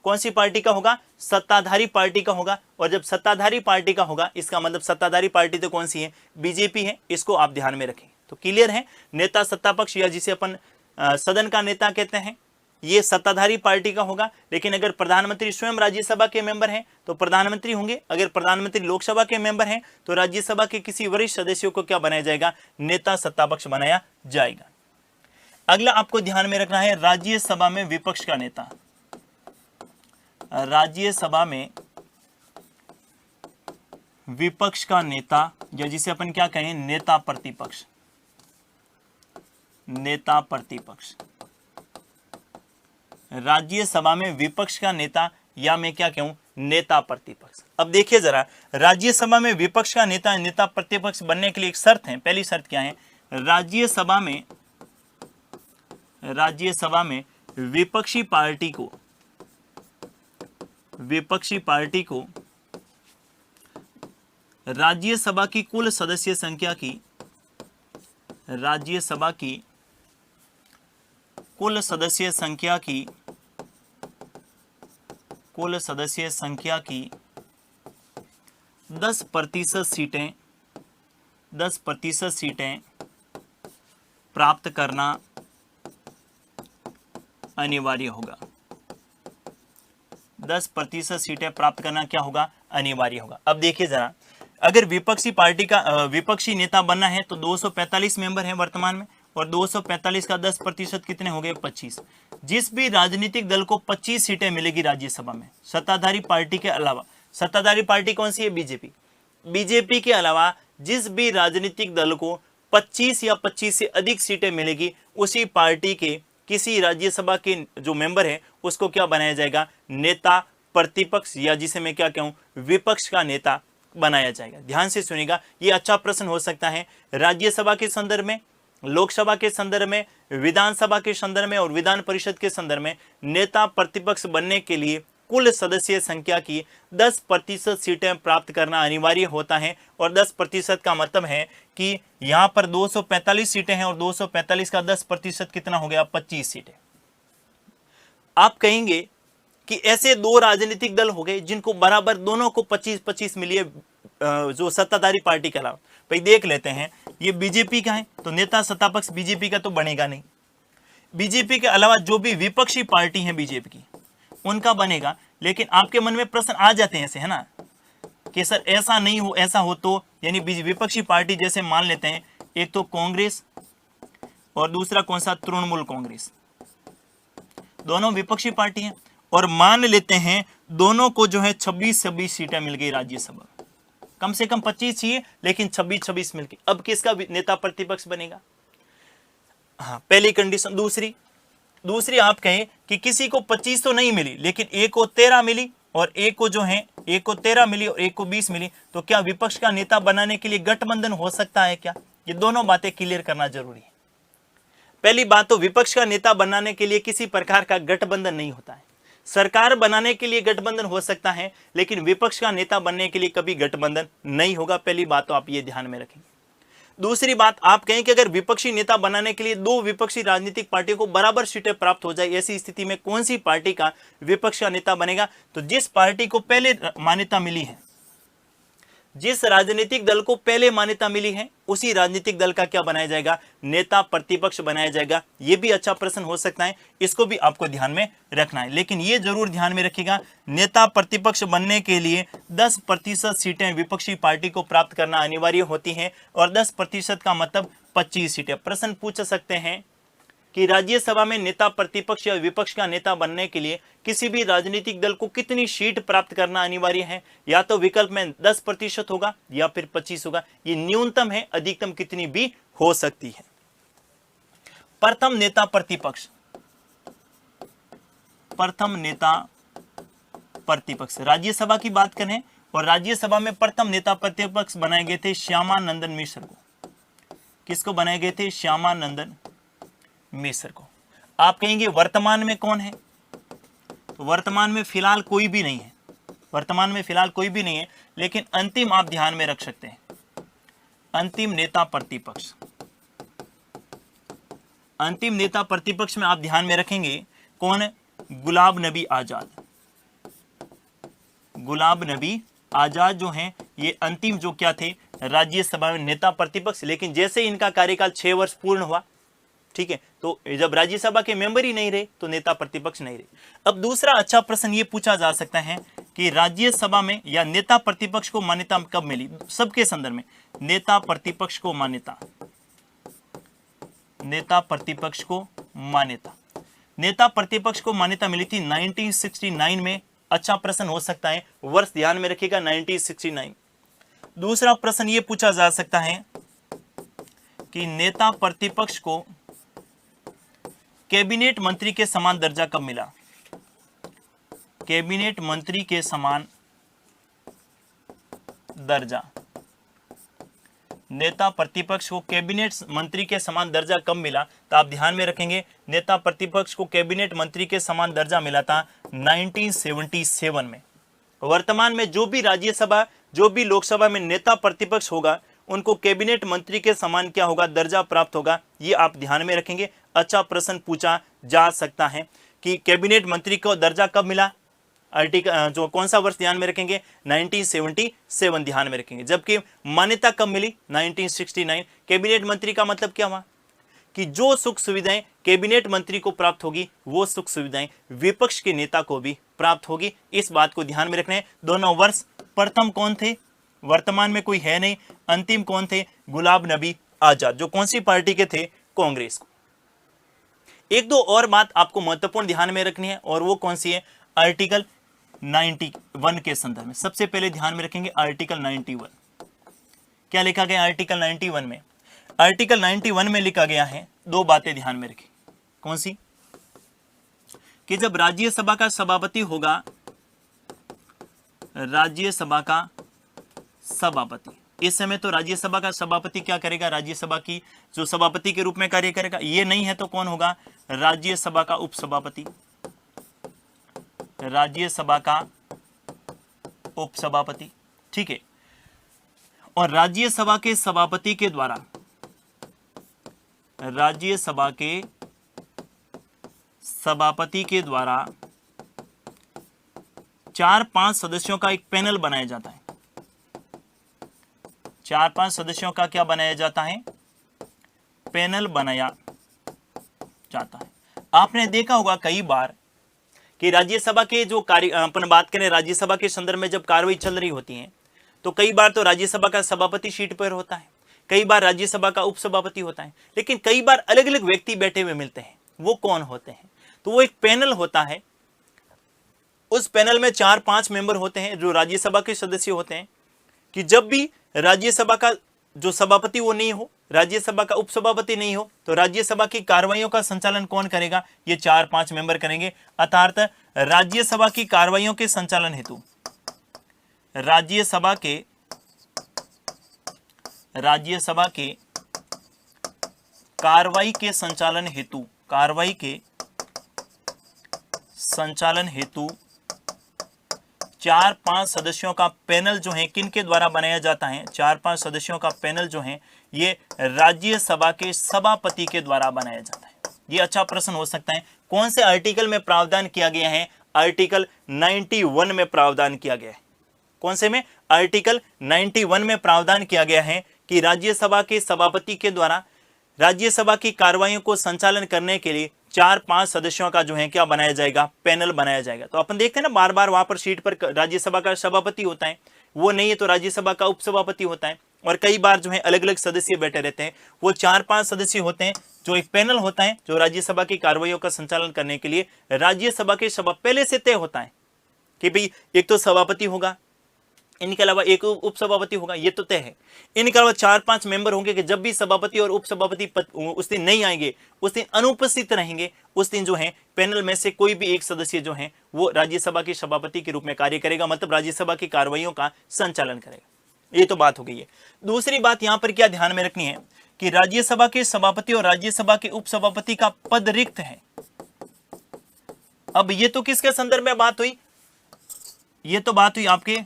कौन सी पार्टी का होगा, सत्ताधारी पार्टी का होगा। और जब सत्ताधारी पार्टी का होगा इसका मतलब सत्ताधारी पार्टी तो कौन सी है, बीजेपी है। इसको आप ध्यान में रखें। तो क्लियर है, नेता सत्तापक्ष या जिसे अपन सदन का नेता कहते हैं, ये सत्ताधारी पार्टी का होगा। लेकिन अगर प्रधानमंत्री स्वयं राज्यसभा के मेंबर हैं तो प्रधानमंत्री होंगे। अगर प्रधानमंत्री लोकसभा के मेंबर हैं तो राज्यसभा के किसी वरिष्ठ सदस्यों को क्या बनाया जाएगा, नेता सत्तापक्ष बनाया जाएगा। अगला आपको ध्यान में रखना है, राज्यसभा में विपक्ष का नेता। राज्यसभा में विपक्ष का नेता, या जिसे अपन क्या कहें, नेता प्रतिपक्ष, नेता प्रतिपक्ष। राज्यसभा में विपक्ष का नेता, या मैं क्या कहूं, नेता प्रतिपक्ष। अब देखिए जरा, राज्यसभा में विपक्ष का नेता, नेता प्रतिपक्ष बनने के लिए एक शर्त है। पहली शर्त क्या है, राज्यसभा में विपक्षी पार्टी को राज्यसभा की कुल सदस्य संख्या की, राज्यसभा की कुल सदस्य संख्या की 10% सीटें प्राप्त करना अनिवार्य होगा। 10% सीटें प्राप्त करना क्या होगा, अनिवार्य होगा। अब देखिए जरा, अगर विपक्षी पार्टी का विपक्षी नेता बनना है तो 245 मेंबर हैं वर्तमान में, और 245 का 10% कितने हो गए, 25। जिस भी राजनीतिक दल को 25 सीटें मिलेगी राज्यसभा में, सत्ताधारी पार्टी के अलावा, सत्ताधारी पार्टी कौन सी है, बीजेपी, बीजेपी के अलावा जिस भी राजनीतिक दल को 25 या 25 से अधिक सीटें मिलेगी, उसी पार्टी के किसी राज्यसभा के जो मेंबर है उसको क्या बनाया जाएगा, नेता प्रतिपक्ष, या जिसे मैं क्या कहूं, विपक्ष का नेता बनाया जाएगा। ध्यान से सुनिएगा, ये अच्छा प्रश्न हो सकता है राज्यसभा के संदर्भ में, लोकसभा के संदर्भ में, विधानसभा के संदर्भ में और विधान परिषद के संदर्भ में। नेता प्रतिपक्ष बनने के लिए कुल सदस्य संख्या की 10% सीटें प्राप्त करना अनिवार्य होता है, और 10% का मतलब है कि यहां पर 245 सीटें हैं और 245 का 10% कितना हो गया, 25 सीटें। आप कहेंगे कि ऐसे दो राजनीतिक दल हो गए जिनको बराबर दोनों को 25-25 मिली है, जो सत्ताधारी पार्टी के अलावा। भाई देख लेते हैं, ये बीजेपी का है तो नेता सत्तापक्ष बीजेपी का तो बनेगा नहीं, बीजेपी के अलावा जो भी विपक्षी पार्टी है बीजेपी की, उनका बनेगा। लेकिन आपके मन में प्रश्न आ जाते हैं ऐसे, है ना, कि सर ऐसा नहीं हो, ऐसा हो तो, यानी विपक्षी पार्टी जैसे मान लेते हैं, एक तो कांग्रेस और दूसरा कौन सा, तृणमूल कांग्रेस, दोनों विपक्षी पार्टी हैं, और मान लेते हैं दोनों को जो है 26-26 सीटें मिल गई राज्यसभा, कम से कम 25 चाहिए लेकिन 26-26 मिल गई। अब किसका नेता प्रतिपक्ष बनेगा, हाँ, पहली कंडीशन। दूसरी आप कहें कि किसी को 25 तो नहीं मिली, लेकिन एक को 13 मिली, और एक को जो है, एक को 13 मिली और एक को 20 मिली, तो क्या विपक्ष का नेता बनाने के लिए गठबंधन हो सकता है क्या? ये दोनों बातें क्लियर करना जरूरी है। पहली बात तो विपक्ष का नेता बनाने के लिए किसी प्रकार का गठबंधन नहीं होता है। सरकार बनाने के लिए गठबंधन हो सकता है, लेकिन विपक्ष का नेता बनने के लिए कभी गठबंधन नहीं होगा। पहली बात तो आप ये ध्यान में रखेंगे। दूसरी बात, आप कहें कि अगर विपक्षी नेता बनाने के लिए दो विपक्षी राजनीतिक पार्टियों को बराबर सीटें प्राप्त हो जाए, ऐसी स्थिति में कौन सी पार्टी का विपक्ष का नेता बनेगा? तो जिस पार्टी को पहले मान्यता मिली है, जिस राजनीतिक दल को पहले मान्यता मिली है, उसी राजनीतिक दल का क्या बनाया जाएगा? नेता प्रतिपक्ष बनाया जाएगा। यह भी अच्छा प्रश्न हो सकता है, इसको भी आपको ध्यान में रखना है। लेकिन यह जरूर ध्यान में रखिएगा, नेता प्रतिपक्ष बनने के लिए 10% सीटें विपक्षी पार्टी को प्राप्त करना अनिवार्य होती हैं, और 10% का मतलब 25 सीटें। प्रश्न पूछ सकते हैं कि राज्यसभा में नेता प्रतिपक्ष या विपक्ष का नेता बनने के लिए किसी भी राजनीतिक दल को कितनी सीट प्राप्त करना अनिवार्य है? या तो विकल्प में 10% होगा या फिर 25 होगा। ये न्यूनतम है, अधिकतम कितनी भी हो सकती है। प्रथम नेता प्रतिपक्ष, प्रथम नेता प्रतिपक्ष राज्यसभा की बात करें, और राज्यसभा में प्रथम नेता प्रतिपक्ष बनाए गए थे श्यामानंदन मिश्र को। किसको बनाए गए थे? श्यामानंदन मिश्र को। आप कहेंगे वर्तमान में कौन है? तो वर्तमान में फिलहाल कोई भी नहीं है, वर्तमान में फिलहाल कोई भी नहीं है, लेकिन अंतिम आप ध्यान में रख सकते हैं, अंतिम नेता प्रतिपक्ष। अंतिम नेता प्रतिपक्ष में आप ध्यान में रखेंगे कौन है? गुलाब नबी आजाद। गुलाब नबी आजाद जो हैं, ये अंतिम जो क्या थे? राज्यसभा में नेता प्रतिपक्ष। लेकिन जैसे इनका कार्यकाल 6 वर्ष पूर्ण हुआ, ठीक है, तो जब राज्यसभा के मेंबर ही नहीं रहे तो नेता प्रतिपक्ष नहीं रहे। अब दूसरा अच्छा प्रश्न ये पूछा जा सकता है कि राज्यसभा में या नेता प्रतिपक्ष को मान्यता कब मिली? सबके संदर्भ में नेता प्रतिपक्ष को मान्यता, नेता प्रतिपक्ष को मान्यता, नेता प्रतिपक्ष को मान्यता मिली थी 1969 में। अच्छा प्रश्न हो सकता है, वर्ष ध्यान में रखिएगा 1969। दूसरा प्रश्न ये पूछा जा सकता है कि नेता प्रतिपक्ष को कैबिनेट मंत्री के समान दर्जा कब मिला? कैबिनेट मंत्री के समान दर्जा, नेता प्रतिपक्ष को कैबिनेट मंत्री के समान दर्जा कब मिला? तो आप ध्यान में रखेंगे, नेता प्रतिपक्ष को कैबिनेट मंत्री के समान दर्जा मिला था 1977 में। वर्तमान में जो भी राज्यसभा, जो भी लोकसभा में नेता प्रतिपक्ष होगा, उनको कैबिनेट मंत्री के समान क्या होगा? दर्जा प्राप्त होगा। ये आप ध्यान में रखेंगे, अच्छा प्रश्न पूछा जा सकता है कि कैबिनेट मंत्री को दर्जा कब मिला। आर्टिकल जो कौन सा वर्ष ध्यान में रखेंगे? 1977 ध्यान में रखेंगे। जबकि मान्यता कब मिली? 1969। कैबिनेट मंत्री का मतलब क्या हुआ कि जो सुख सुविधाएं कैबिनेट मंत्री को प्राप्त होगी, वो सुख सुविधाएं विपक्ष के नेता को भी प्राप्त होगी। इस बात को ध्यान में रखना है। दोनों वर्ष प्रथम कौन थे? वर्तमान में कोई है नहीं। अंतिम कौन थे? गुलाम नबी आजाद, जो कौन सी पार्टी के थे? कांग्रेस को। एक दो और बात आपको महत्वपूर्ण ध्यान में रखनी है, और वो कौन सी है? आर्टिकल 91 के संदर्भ में सबसे पहले ध्यान में रखेंगे आर्टिकल 91। क्या लिखा गया आर्टिकल 91 में? आर्टिकल 91 में लिखा गया है, दो बातें ध्यान में रखें। कौन सी? कि जब राज्यसभा का सभापति होगा, राज्यसभा का सभापति, इस समय तो राज्यसभा का सभापति क्या करेगा? राज्यसभा की जो सभापति के रूप में कार्य करेगा। ये नहीं है तो कौन होगा? राज्यसभा का उपसभापति, राज्यसभा का उपसभापति। ठीक है। और राज्यसभा के सभापति के द्वारा, राज्यसभा के सभापति के द्वारा 4-5 सदस्यों का एक पैनल बनाया जाता है। 4-5 सदस्यों का क्या बनाया जाता है? पैनल बनाया जाता है। आपने देखा होगा कई बार कि राज्यसभा के जो कार्य, अपन बात करें राज्यसभा के संदर्भ में जब कार्रवाई चल रही होती है, तो कई बार तो राज्यसभा का सभापति सीट पर होता है, कई बार राज्यसभा का उपसभापति होता है, लेकिन कई बार अलग अलग व्यक्ति बैठे हुए मिलते हैं। वो कौन होते हैं? तो वो एक पैनल होता है। उस पैनल में 4-5 मेंबर होते हैं जो राज्यसभा के सदस्य होते हैं, कि जब भी राज्यसभा का जो सभापति वो नहीं हो, राज्यसभा का उपसभापति नहीं हो, तो राज्यसभा की कार्रवाइयों का संचालन कौन करेगा? ये 4-5 मेंबर करेंगे। अर्थात राज्यसभा की कार्रवाइयों के संचालन हेतु, राज्यसभा के कार्रवाई के संचालन हेतु, कार्रवाई के संचालन हेतु 4-5 सदस्यों का पैनल जो है किनके द्वारा बनाया जाता है? 4-5 सदस्यों का पैनल जो है ये राज्यसभा के सभापति के द्वारा बनाया जाता है। ये अच्छा प्रश्न हो सकता है। कौन से आर्टिकल में प्रावधान किया गया है? आर्टिकल 91 में प्रावधान किया गया है। कौन से में? आर्टिकल 91 में प्रावधान किया गया है कि राज्यसभा के सभापति के द्वारा राज्यसभा की कार्रवाइयों को संचालन करने के लिए 4-5 सदस्यों का जो है क्या बनाया जाएगा? पैनल बनाया जाएगा। तो अपन देखते हैं ना, बार बार वहां पर सीट पर राज्यसभा का सभापति होता है, वो नहीं है तो राज्यसभा का उपसभापति होता है, और कई बार जो है अलग अलग सदस्य बैठे रहते हैं। वो 4-5 सदस्य होते हैं, जो एक पैनल होता है जो राज्यसभा की कार्रवाइयों का संचालन करने के लिए राज्यसभा के सभा पहले से तय होता है कि भाई एक तो सभापति होगा, इनके अलावा एक उपसभापति होगा, ये तो तय है। इनके अलावा 4-5 मेंबर होंगे कि जब भी सभापति और उपसभापति उस दिन नहीं आएंगे, उस दिन अनुपस्थित रहेंगे, उस दिन जो है पैनल में से कोई भी एक सदस्य जो है वो राज्यसभा के सभापति के रूप में कार्य करेगा, मतलब राज्यसभा की कार्रवाइयों का संचालन करेगा। ये तो बात हो गई है। दूसरी बात यहां पर क्या ध्यान में रखनी है कि राज्यसभा के सभापति और राज्यसभा के उपसभापति का पद रिक्त है। अब ये तो किसके संदर्भ में बात हुई? ये तो बात हुई आपके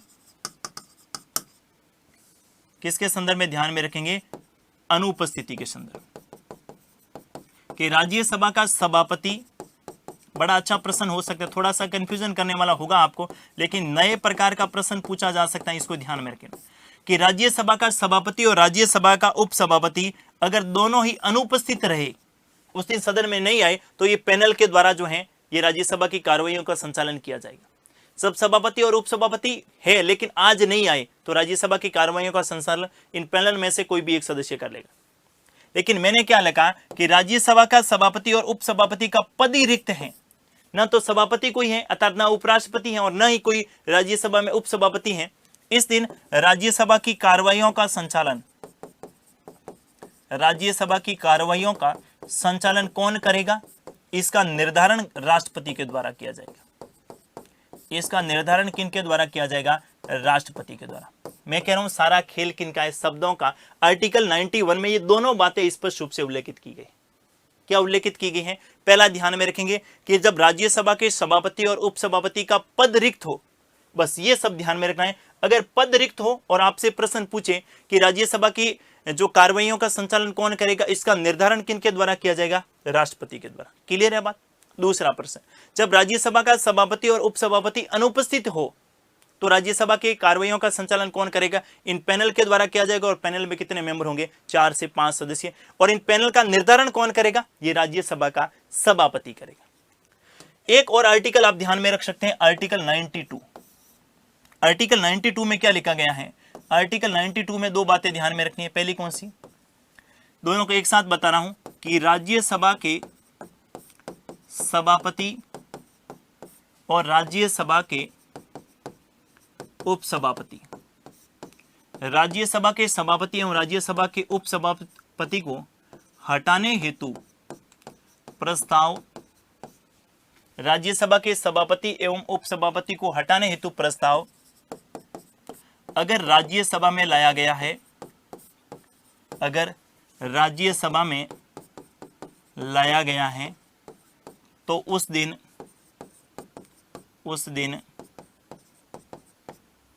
किसके संदर्भ में ध्यान में रखेंगे? अनुपस्थिति के संदर्भ कि राज्यसभा का सभापति, बड़ा अच्छा प्रश्न हो सकता है, थोड़ा सा कंफ्यूजन करने वाला होगा आपको, लेकिन नए प्रकार का प्रश्न पूछा जा सकता है। इसको ध्यान में रखें कि राज्यसभा का सभापति और राज्यसभा का उपसभापति अगर दोनों ही अनुपस्थित रहे, उस दिन सदन में नहीं आए, तो ये पैनल के द्वारा जो है ये राज्यसभा की कार्रवाइयों का संचालन किया जाएगा। सब सभापति और उपसभापति है लेकिन आज नहीं आए, तो राज्यसभा की कार्रवाइयों का संचालन इन पैनल में से कोई भी एक सदस्य कर लेगा। लेकिन मैंने क्या लिखा कि राज्यसभा का सभापति और उपसभापति का पद ही रिक्त है, न तो सभापति कोई है अर्थात ना उपराष्ट्रपति है और न ही कोई राज्यसभा में उपसभापति है, इस दिन राज्यसभा की कार्रवाइयों का संचालन, राज्यसभा की कार्रवाइयों का संचालन कौन करेगा? इसका निर्धारण राष्ट्रपति के द्वारा किया जाएगा। इसका निर्धारण किनके द्वारा किया जाएगा? राष्ट्रपति के द्वारा। मैं कह रहा हूं सारा खेल किनका है? शब्दों का। आर्टिकल 91 में ये दोनों बातें स्पष्ट रूप से उल्लेखित की गई। क्या उल्लेखित की गई है? पहला ध्यान में रखेंगे कि जब राज्यसभा के सभापति और उपसभापति का पद रिक्त हो, बस ये सब ध्यान में रखना है। अगर पद रिक्त हो और आपसे प्रश्न पूछे कि राज्यसभा की जो कार्रवाइयों का संचालन कौन करेगा, इसका निर्धारण किनके द्वारा किया जाएगा? राष्ट्रपति के द्वारा। क्लियर है बात? दूसरा प्रश्न, जब राज्यसभा का सभापति और उपसभापति अनुपस्थित हो तो राज्यसभा के कार्रवाइयों का संचालन कौन करेगा? इन पैनल के द्वारा किया जाएगा। और पैनल में कितने मेंबर होंगे? 4 से 5 सदस्य। और इन पैनल का निर्धारण कौन करेगा? ये राज्यसभा का सभापति करेगा। एक और आर्टिकल आप ध्यान में रख सकते हैं, आर्टिकल 92। आर्टिकल 92 में क्या लिखा गया है? आर्टिकल 92 में 2 बातें ध्यान में रखनी है। पहली कौन सी? दोनों को एक साथ बता रहा हूं कि राज्यसभा के सभापति और राज्यसभा के उपसभापति, राज्यसभा के सभापति एवं राज्यसभा के उपसभापति को हटाने हेतु प्रस्ताव, राज्यसभा के सभापति एवं उपसभापति को हटाने हेतु प्रस्ताव अगर राज्यसभा में लाया गया है, अगर राज्यसभा में लाया गया है तो उस दिन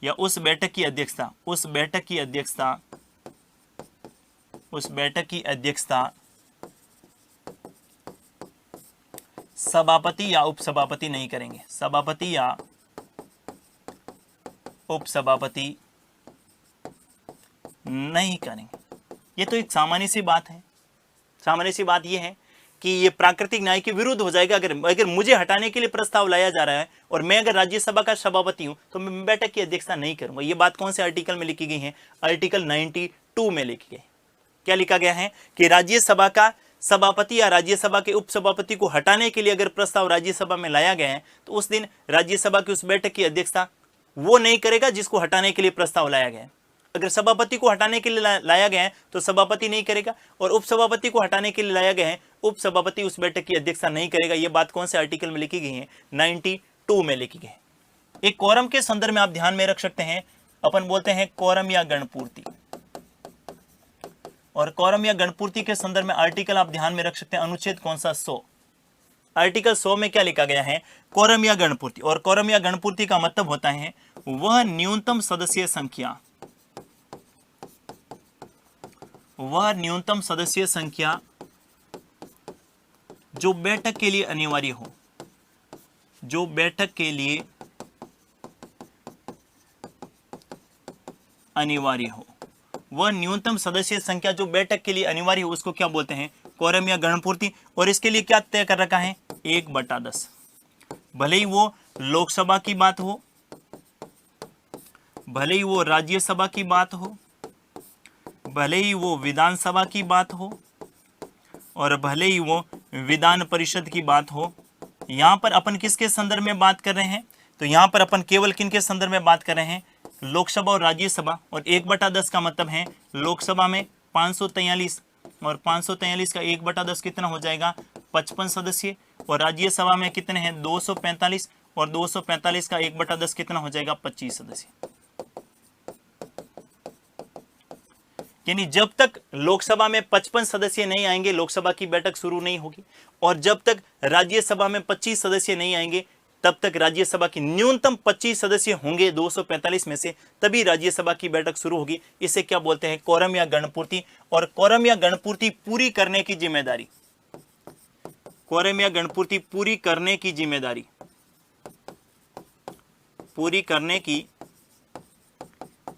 या उस बैठक की अध्यक्षता सभापति या उपसभापति नहीं करेंगे। सभापति या उपसभापति नहीं करेंगे। ये तो एक सामान्य सी बात है। सामान्य सी बात ये है कि ये प्राकृतिक न्याय के विरुद्ध हो जाएगा। अगर मुझे हटाने के लिए प्रस्ताव लाया जा रहा है और मैं अगर राज्यसभा का सभापति हूं तो मैं बैठक की अध्यक्षता नहीं करूंगा। ये बात कौन से आर्टिकल में लिखी गई है? आर्टिकल 92 में लिखी गई। क्या लिखा गया है कि राज्यसभा का सभापति या राज्यसभा के उपसभापति को हटाने के लिए अगर प्रस्ताव राज्यसभा में लाया गया है तो उस दिन राज्यसभा की उस बैठक की अध्यक्षता वो नहीं करेगा जिसको हटाने के लिए प्रस्ताव लाया गया है। अगर सभापति को हटाने के लिए लाया गया है तो सभापति नहीं करेगा, और उपसभापति को हटाने के लिए लाया गया है, उपसभापति उस बैठक की अध्यक्षता नहीं करेगा। यह बात कौन से आर्टिकल में लिखी गई है? 92 में लिखी गई है। एक कोरम के संदर्भ में आप ध्यान में रख सकते हैं, अपन बोलते हैं कोरम या गणपूर्ति। और कोरम या गणपूर्ति के संदर्भ में आर्टिकल आप ध्यान में रख सकते हैं, अनुच्छेद कौन सा? 100। आर्टिकल 100 में क्या लिखा गया है? कोरम या गणपूर्ति। और कोरम या गणपूर्ति का मतलब होता है वह न्यूनतम सदस्य संख्या जो बैठक के लिए अनिवार्य हो, जो बैठक के लिए अनिवार्य हो, वह न्यूनतम सदस्य संख्या जो बैठक के लिए अनिवार्य हो उसको क्या बोलते हैं? कोरम या गणपूर्ति। और इसके लिए क्या तय कर रखा है? 1/10। भले ही वो लोकसभा की बात हो, भले ही वो राज्यसभा की बात हो, भले ही वो विधानसभा की बात हो, और भले ही वो विधान परिषद की बात हो। यहां पर अपन किसके संदर्भ में बात कर रहे हैं? तो यहां पर अपन केवल किनके संदर्भ में बात कर रहे हैं? लोकसभा और राज्यसभा। और 1/10 का मतलब है लोकसभा में 543, और 543 का 1/10 कितना हो जाएगा? 55 सदस्य। और राज्यसभा में कितने हैं? 245, और 245 का 1/10 कितना हो जाएगा? 25 सदस्य। यानी जब तक लोकसभा में 55 सदस्य नहीं आएंगे लोकसभा की बैठक शुरू नहीं होगी, और जब तक राज्यसभा में 25 सदस्य नहीं आएंगे तब तक राज्यसभा की न्यूनतम 25 सदस्य होंगे 245 में से, तभी राज्यसभा की बैठक शुरू होगी। इसे क्या बोलते हैं? कोरम या गणपूर्ति। और कोरम या गणपूर्ति पूरी करने की जिम्मेदारी, कोरम या गणपूर्ति पूरी करने की जिम्मेदारी, पूरी करने की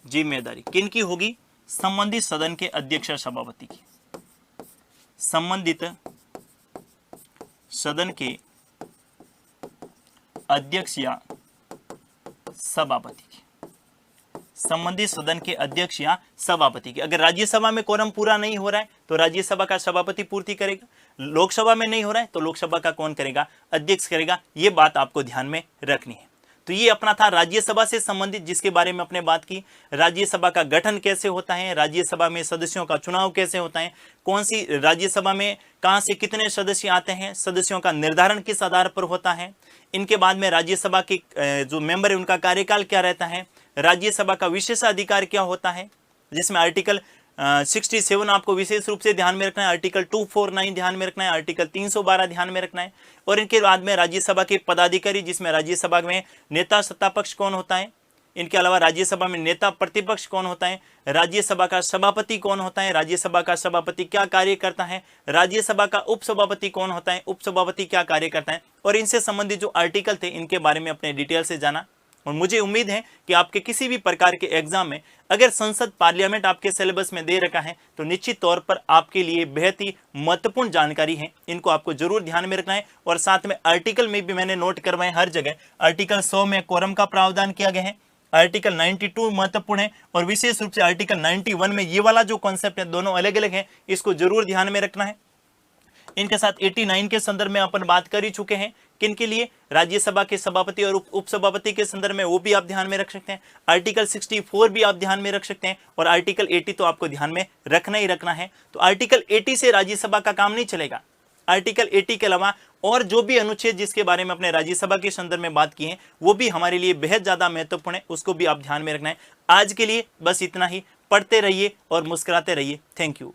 जिम्मेदारी किनकी होगी? संबंधित सदन के अध्यक्ष सभापति की। संबंधित सदन के अध्यक्ष या सभापति की, संबंधित सदन के अध्यक्ष या सभापति की। अगर राज्यसभा में कोरम पूरा नहीं हो रहा है तो राज्यसभा का सभापति पूर्ति करेगा, लोकसभा में नहीं हो रहा है तो लोकसभा का कौन करेगा? अध्यक्ष करेगा। यह बात आपको ध्यान में रखनी है। तो ये अपना था राज्यसभा से संबंधित, जिसके बारे में अपने बात की। राज्यसभा का गठन कैसे होता है, राज्यसभा में सदस्यों का चुनाव कैसे होता है, कौन सी राज्यसभा में कहां से कितने सदस्य आते हैं, सदस्यों का निर्धारण किस आधार पर होता है, इनके बाद में राज्यसभा के जो मेंबर है उनका कार्यकाल क्या रहता है, राज्यसभा का विशेषाधिकार क्या होता है, जिसमें आर्टिकल 67 आपको विशेष रूप से ध्यान में रखना है, आर्टिकल 249 ध्यान में रखना है, आर्टिकल 312 ध्यान में रखना है। और इनके बाद में राज्यसभा के पदाधिकारी, जिसमें राज्यसभा में नेता सत्ता पक्ष कौन होता है, इनके अलावा राज्यसभा में नेता प्रतिपक्ष कौन होता है, राज्यसभा का सभापति कौन होता है, राज्यसभा का सभापति क्या कार्य करता है, राज्यसभा का उपसभापति कौन होता है, उपसभापति क्या कार्य करता है, और इनसे संबंधित जो आर्टिकल थे इनके बारे में अपने डिटेल से जाना। और मुझे उम्मीद है कि आपके किसी भी प्रकार के एग्जाम में अगर संसद पार्लियामेंट आपके सिलेबस में दे रखा है तो निश्चित तौर पर आपके लिए बेहद ही महत्वपूर्ण जानकारी है, इनको आपको जरूर ध्यान में रखना है। और साथ में आर्टिकल में भी मैंने नोट करवाए हर जगह। आर्टिकल 100 में कोरम का प्रावधान किया गया है, आर्टिकल 92 महत्वपूर्ण है, और विशेष रूप से आर्टिकल 91 में ये वाला जो कॉन्सेप्ट है दोनों अलग अलग है, इसको जरूर ध्यान में रखना है। इनके साथ 89 के संदर्भ में अपन बात कर ही चुके हैं, किनके लिए, राज्यसभा के सभापति और उपसभापति के संदर्भ में, वो भी आप ध्यान में रख सकते हैं। आर्टिकल 64 भी आप ध्यान में रख सकते हैं, और आर्टिकल 80 तो आपको ध्यान में रखना ही रखना है। तो आर्टिकल 80 से राज्यसभा का काम नहीं चलेगा। आर्टिकल 80 के अलावा और जो भी अनुच्छेद जिसके बारे में अपने राज्यसभा के संदर्भ में बात की है वो भी हमारे लिए बेहद ज्यादा महत्वपूर्ण है, उसको भी आप ध्यान में रखना है। आज के लिए बस इतना ही। पढ़ते रहिए और मुस्कुराते रहिए। Thank you.